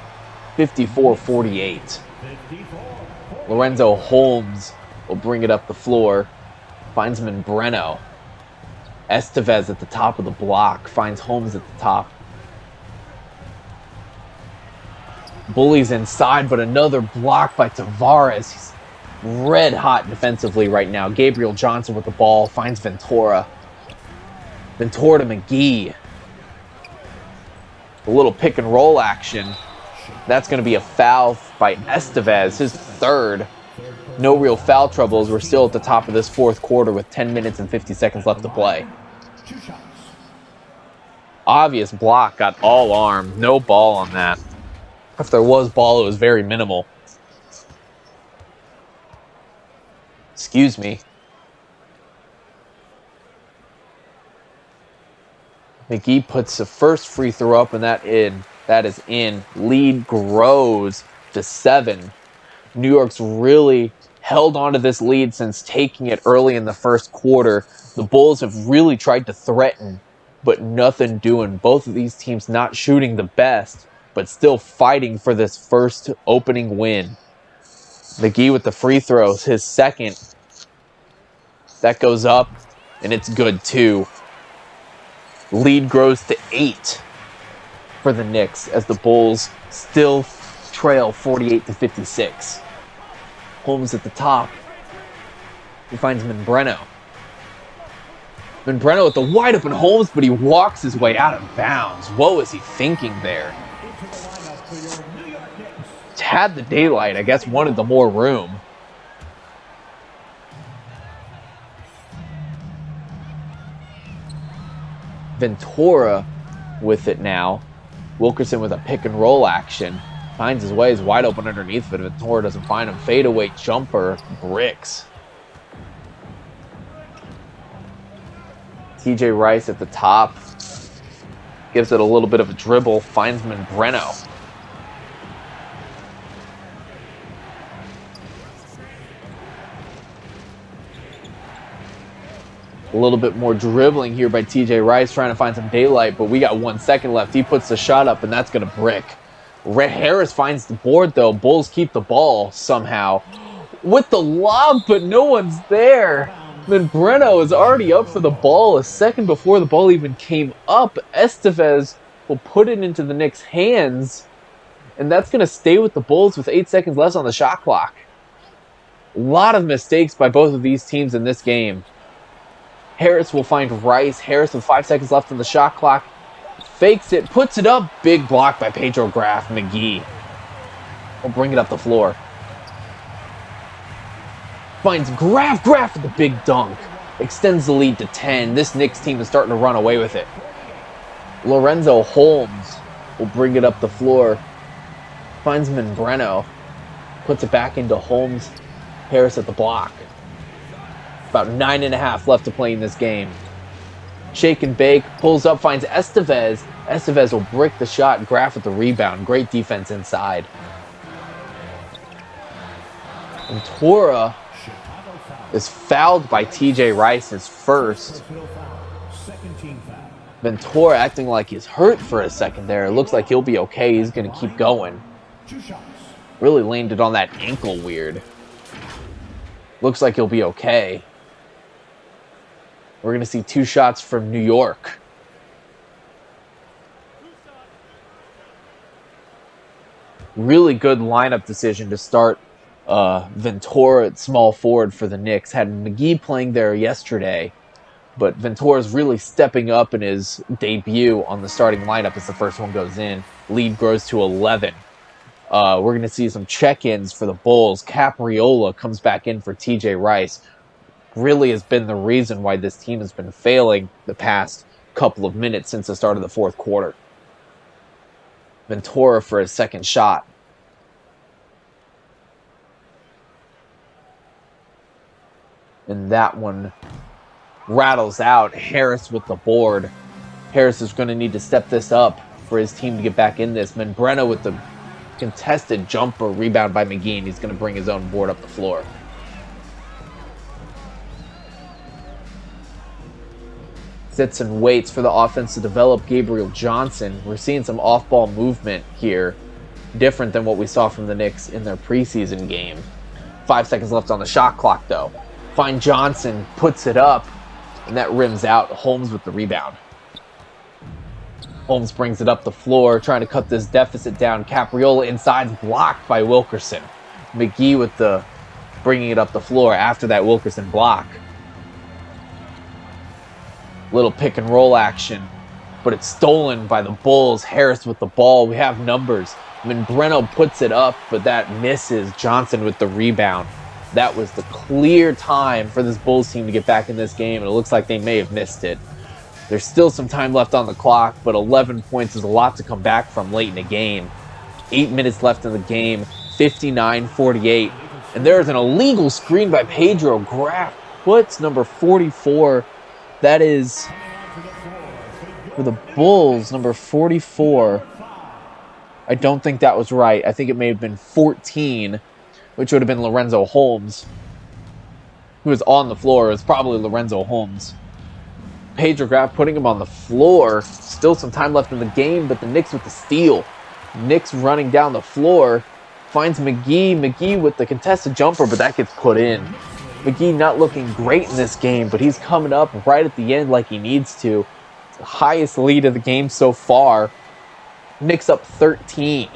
A: 54-48. Lorenzo Holmes will bring it up the floor. Finds him in Breno. Estevez at the top of the block. Finds Holmes at the top. Bullies inside, but another block by Tavares. He's red hot defensively right now. Gabriel Johnson with the ball. Finds Ventura. Ventura to McGee. A little pick and roll action. That's going to be a foul by Estevez, his third. No real foul troubles. We're still at the top of this fourth quarter with 10 minutes and 50 seconds left to play. Obvious block, got all arm. No ball on that. If there was ball, it was very minimal. Excuse me. McGee puts the first free throw up, and that is in. Lead grows to 7. New York's really held on to this lead since taking it early in the first quarter. The Bulls have really tried to threaten, but nothing doing. Both of these teams not shooting the best, but still fighting for this first opening win. McGee with the free throws, his second. That goes up, and it's good too. Lead grows to 8 for the Knicks as the Bulls still trail 48-56. Holmes at the top. He finds Breno. Breno with the wide open Holmes, but he walks his way out of bounds. What was he thinking there? Had the daylight, I guess wanted the more room. Ventura with it now. Wilkerson with a pick and roll action. Finds his way, is wide open underneath, but Ventura doesn't find him. Fadeaway jumper, bricks. TJ Rice at the top. Gives it a little bit of a dribble. Finds Breno. A little bit more dribbling here by TJ Rice, trying to find some daylight, but we got 1 second left. He puts the shot up, and that's going to brick. Rhodes Harris finds the board, though. Bulls keep the ball somehow. With the lob, but no one's there. Breno is already up for the ball a second before the ball even came up. Estevez will put it into the Knicks' hands, and that's going to stay with the Bulls with 8 seconds left on the shot clock. A lot of mistakes by both of these teams in this game. Harris will find Rice. Harris with 5 seconds left on the shot clock. Fakes it, puts it up. Big block by Pedro Graff. McGee will bring it up the floor. Finds Graff. Graff with the big dunk. Extends the lead to 10. This Knicks team is starting to run away with it. Lorenzo Holmes will bring it up the floor. Finds Breno. Puts it back into Holmes. Harris at the block. About 9.5 left to play in this game. Shake and bake, pulls up, finds Estevez. Estevez will brick the shot. Graff with the rebound. Great defense inside. Ventura is fouled by TJ Rice, his first. Ventura acting like he's hurt for a second there. It looks like he'll be okay. He's going to keep going. Really landed on that ankle weird. Looks like he'll be okay. We're going to see 2 shots from New York. Really good lineup decision to start Ventura at small forward for the Knicks. Had McGee playing there yesterday, but Ventura's really stepping up in his debut on the starting lineup as the first one goes in. Lead grows to 11. We're going to see some check-ins for the Bulls. Capriola comes back in for TJ Rice. Really has been the reason why this team has been failing the past couple of minutes since the start of the fourth quarter. Ventura for his second shot. And that one rattles out. Harris with the board. Harris is going to need to step this up for his team to get back in this. Breno with the contested jumper, rebound by McGee, and he's going to bring his own board up the floor. Sits and waits for the offense to develop. Gabriel Johnson. We're seeing some off-ball movement here. Different than what we saw from the Knicks in their preseason game. 5 seconds left on the shot clock, though. Find Johnson, puts it up, and that rims out. Holmes with the rebound. Holmes brings it up the floor, trying to cut this deficit down. Capriola inside, blocked by Wilkerson. McGee with the bringing it up the floor after that Wilkerson block. Little pick and roll action, but it's stolen by the Bulls. Harris with the ball. We have numbers. Breno puts it up, but that misses. Johnson with the rebound. That was the clear time for this Bulls team to get back in this game, and it looks like they may have missed it. There's still some time left on the clock, but 11 points is a lot to come back from late in the game. 8 minutes left in the game, 59-48. And there is an illegal screen by Pedro Graff. Puts number 44. That is, for the Bulls, number 44. I don't think that was right. I think it may have been 14, which would have been Lorenzo Holmes, who was on the floor. It was probably Lorenzo Holmes. Pedro Graff putting him on the floor. Still some time left in the game, but the Knicks with the steal. Knicks running down the floor. Finds McGee. McGee with the contested jumper, but that gets put in. McGee not looking great in this game, but he's coming up right at the end like he needs to. It's the highest lead of the game so far. Knicks up 13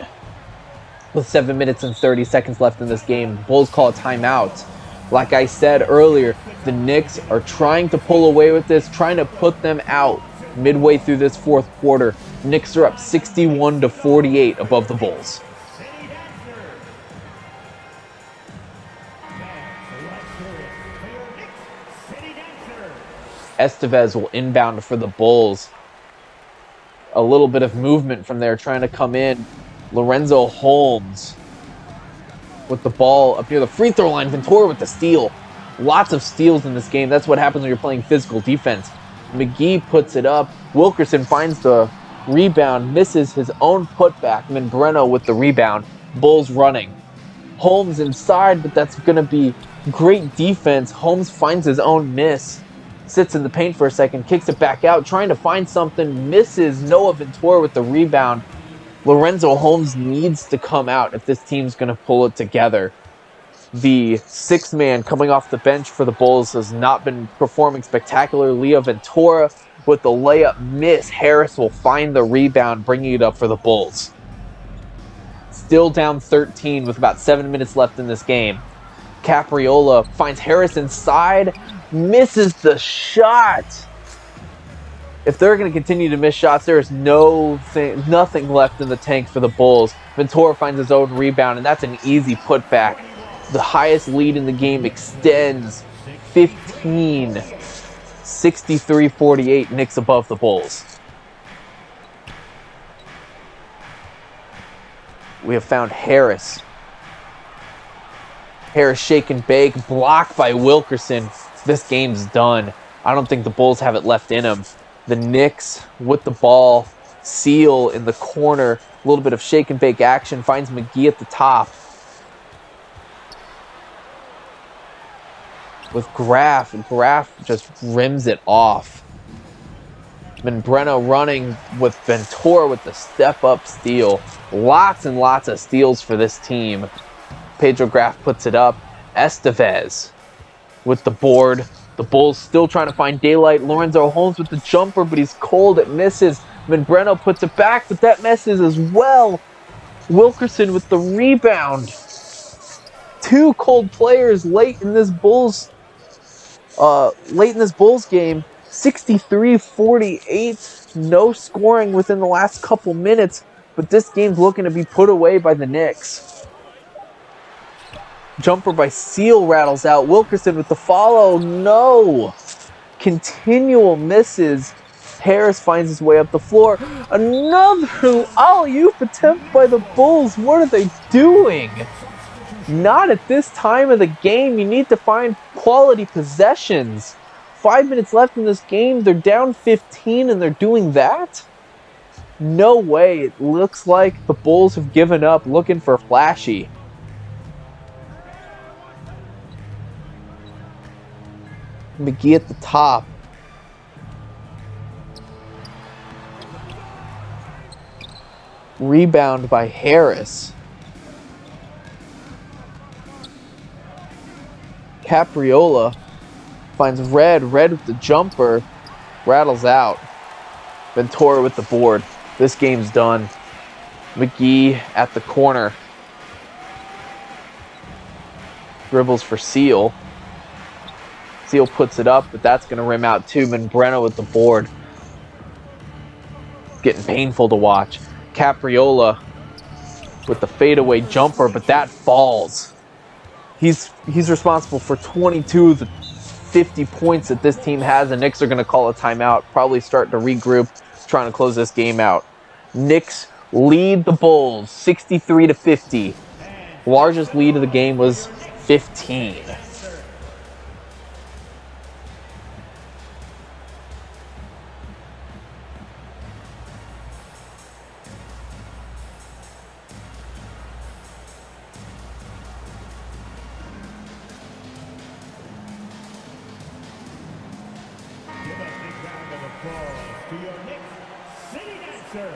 A: with 7 minutes and 30 seconds left in this game. Bulls call a timeout. Like I said earlier, the Knicks are trying to pull away with this, trying to put them out midway through this fourth quarter. Knicks are up 61-48 above the Bulls. Estevez will inbound for the Bulls. a little bit of movement from there trying to come in. Lorenzo Holmes with the ball up near the free throw line. Ventura with the steal. Lots of steals in this game. That's what happens when you're playing physical defense. McGee puts it up. Wilkerson finds the rebound, misses his own putback. Membreno with the rebound. Bulls running. Holmes inside, but that's going to be great defense. Holmes finds his own miss. Sits in the paint for a second, kicks it back out, trying to find something, misses. Noah Ventura with the rebound. Lorenzo Holmes needs to come out if this team's going to pull it together. The sixth man coming off the bench for the Bulls has not been performing spectacular. Leo Ventura with the layup miss. Harris will find the rebound, bringing it up for the Bulls. Still down 13 with about 7 minutes left in this game. Capriola finds Harris inside, misses the shot. If they're going to continue to miss shots, there is nothing left in the tank for the Bulls. Ventura finds his own rebound, and that's an easy putback. The highest lead in the game extends 15, 63-48, Knicks above the Bulls. We have found Harris. Harris shake and bake, blocked by Wilkerson. This game's done. I don't think the Bulls have it left in them. The Knicks with the ball. Seal in the corner. A little bit of shake and bake action. Finds McGee at the top. With Graff. Graff just rims it off. Membreno running with Ventura with the step-up steal. Lots and lots of steals for this team. Pedro Graff puts it up. Estevez with the board. The Bulls still trying to find daylight. Lorenzo Holmes with the jumper, but he's cold. It misses. Membreno puts it back, but that misses as well. Wilkerson with the rebound. Two cold players late in this Bulls game. 63-48. No scoring within the last couple minutes, but this game's looking to be put away by the Knicks. Jumper by Seal rattles out. Wilkerson with the follow. No. Continual misses. Harris finds his way up the floor. Another alley-oop attempt by the Bulls. What are they doing? Not at this time of the game. You need to find quality possessions. 5 minutes left in this game. They're down 15 and they're doing that? No way. It looks like the Bulls have given up, looking for flashy. McGee at the top. Rebound by Harris. Capriola finds Redd. Redd with the jumper. Rattles out. Ventura with the board. This game's done. McGee at the corner. Dribbles for Seal. Seal puts it up, but that's going to rim out too. Membreno with the board. Getting painful to watch. Capriola with the fadeaway jumper, but that falls. He's responsible for 22 of the 50 points that this team has. The Knicks are going to call a timeout, probably starting to regroup, trying to close this game out. Knicks lead the Bulls 63-50. Largest lead of the game was 15.
B: To your Knicks City Dancer.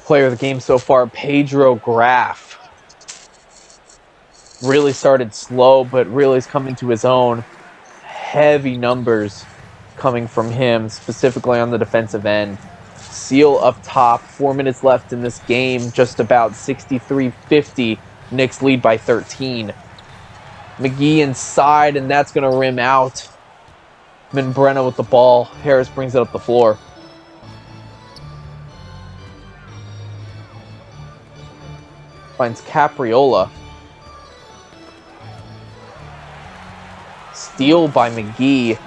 A: Player of the game so far, Pedro Graff. Really started slow, but really is coming to his own. Heavy numbers coming from him, specifically on the defensive end. Seal up top, 4 minutes left in this game, just about 63-50. Knicks lead by 13. McGee inside, and that's going to rim out. Membreno with the ball. Harris brings it up the floor. Finds Capriola. Steal by McGee.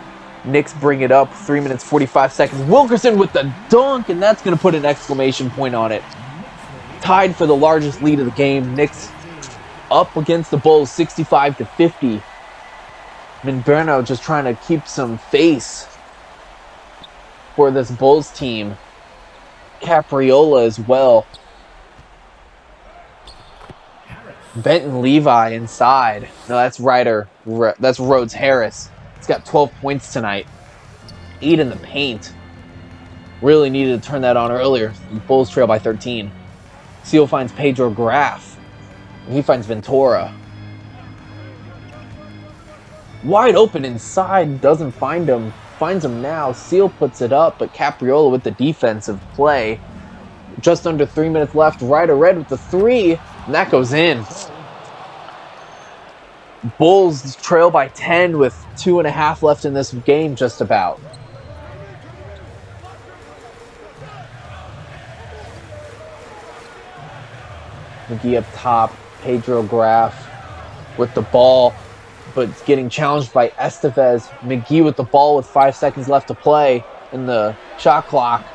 A: Knicks bring it up. 3 minutes, 45 seconds. Wilkerson with the dunk, and that's going to put an exclamation point on it. Tied for the largest lead of the game. Knicks up against the Bulls, 65-50. Breno just trying to keep some face for this Bulls team. Capriola as well. Benton Levi inside. No, that's Ryder. That's Rhodes Harris. He's got 12 points tonight. 8 in the paint. Really needed to turn that on earlier. The Bulls trail by 13. Seal finds Pedro Graff. He finds Ventura. Wide open inside. Doesn't find him. Finds him now. Seal puts it up, but Capriola with the defensive play. Just under 3 minutes left. Ryder Redd with the three. And that goes in. Bulls trail by 10 with 2.5 left in this game, just about. McGee up top. Pedro Graff with the ball, but it's getting challenged by Estevez. McGee with the ball with 5 seconds left to play in the shot clock.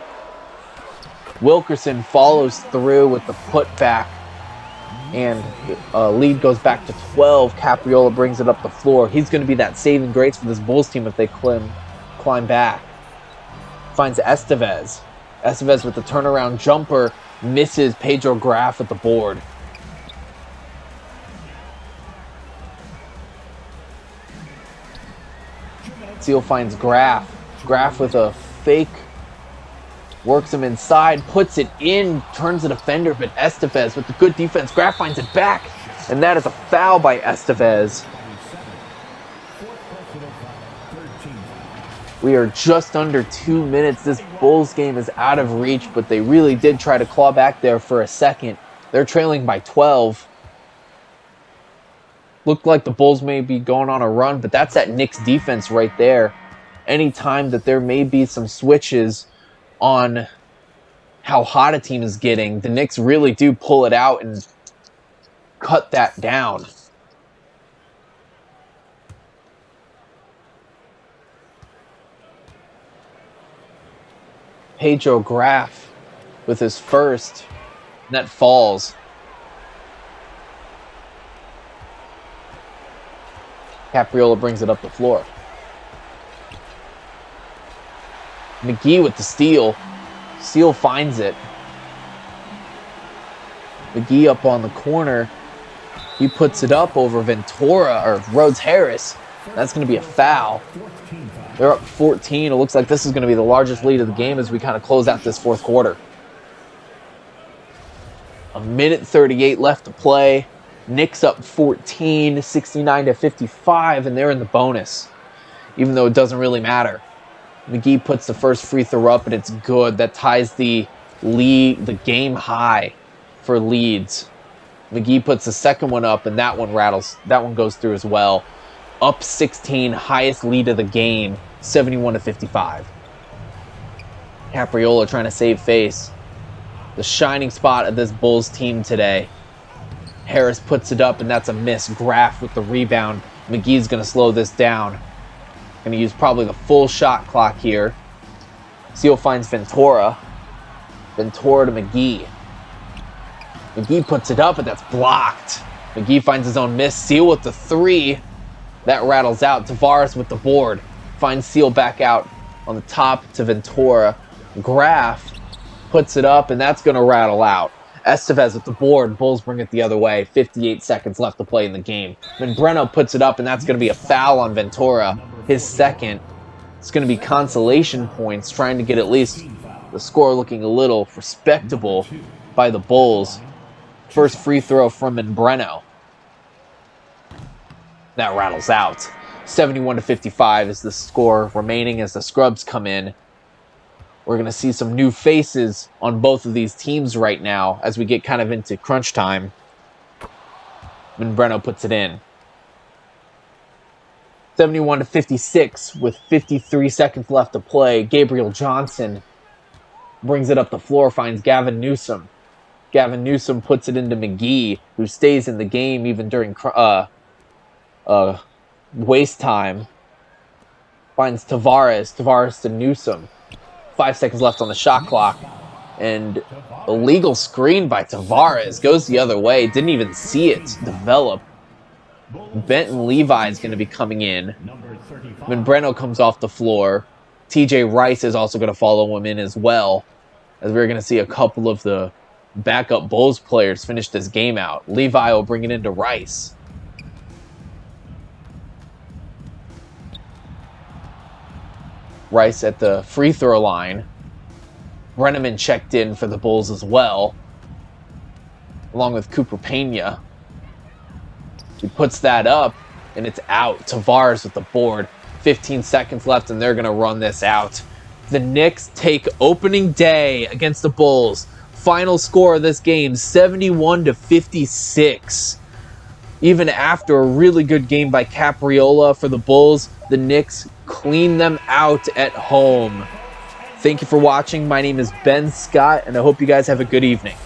A: Wilkerson follows through with the putback, and lead goes back to 12. Capriola brings it up the floor. He's going to be that saving grace for this Bulls team if they climb back. Finds Estevez. Estevez with the turnaround jumper. Misses Pedro Graff at the board. Seal finds Graff. Graff with a fake. Works him inside, puts it in, turns the defender, but Estevez with the good defense. Graff finds it back, and that is a foul by Estevez. We are just under 2 minutes. This Bulls game is out of reach, but they really did try to claw back there for a second. They're trailing by 12. Looked like the Bulls may be going on a run, but that's that Knicks defense right there. Anytime that there may be some switches on how hot a team is getting, the Knicks really do pull it out and cut that down. Pedro Graff with his first, and that falls. Capriola brings it up the floor. McGee with the steal. Seal finds it. McGee up on the corner. He puts it up over Ventura, or Rhodes Harris. That's going to be a foul. They're up 14. It looks like this is going to be the largest lead of the game as we kind of close out this fourth quarter. 1:38 left to play. Knicks up 14, 69-55, and they're in the bonus, even though it doesn't really matter. McGee puts the first free throw up, and it's good. That ties the lead, the game high for leads. McGee puts the second one up, and that one rattles. That one goes through as well. Up 16, highest lead of the game, 71-55. Capriola trying to save face. The shining spot of this Bulls team today. Harris puts it up, and that's a miss. Graff with the rebound. McGee's going to slow this down. Going to use probably the full shot clock here. Seal finds Ventura. Ventura to McGee. McGee puts it up, but that's blocked. McGee finds his own miss. Seal with the three. That rattles out. Tavares with the board. Finds Seal back out on the top to Ventura. Graff puts it up, and that's going to rattle out. Estevez with the board. Bulls bring it the other way. 58 seconds left to play in the game. Then Breno puts it up, and that's going to be a foul on Ventura. His second. It's going to be consolation points, trying to get at least the score looking a little respectable by the Bulls. First free throw from Breno. That rattles out. 71-55 is the score remaining as the scrubs come in. We're going to see some new faces on both of these teams right now as we get kind of into crunch time. And Breno puts it in. 71-56 with 53 seconds left to play. Gabriel Johnson brings it up the floor, finds Gavin Newsom. Gavin Newsom puts it into McGee, who stays in the game even during waste time. Finds Tavares. Tavares to Newsom. 5 seconds left on the shot clock. And illegal screen by Tavares. Goes the other way. Didn't even see it develop. Benton Levi is going to be coming in. When Breno comes off the floor, TJ Rice is also going to follow him in as well. As we're going to see a couple of the backup Bulls players finish this game out. Levi will bring it into Rice. Rice at the free throw line. Brenneman checked in for the Bulls as well, along with Cooper Pena. He puts that up, and it's out. Tavares with the board. 15 seconds left, and they're going to run this out. The Knicks take opening day against the Bulls. Final score of this game, 71-56. Even after a really good game by Capriola for the Bulls, the Knicks clean them out at home. Thank you for watching. My name is Ben Scott, and I hope you guys have a good evening.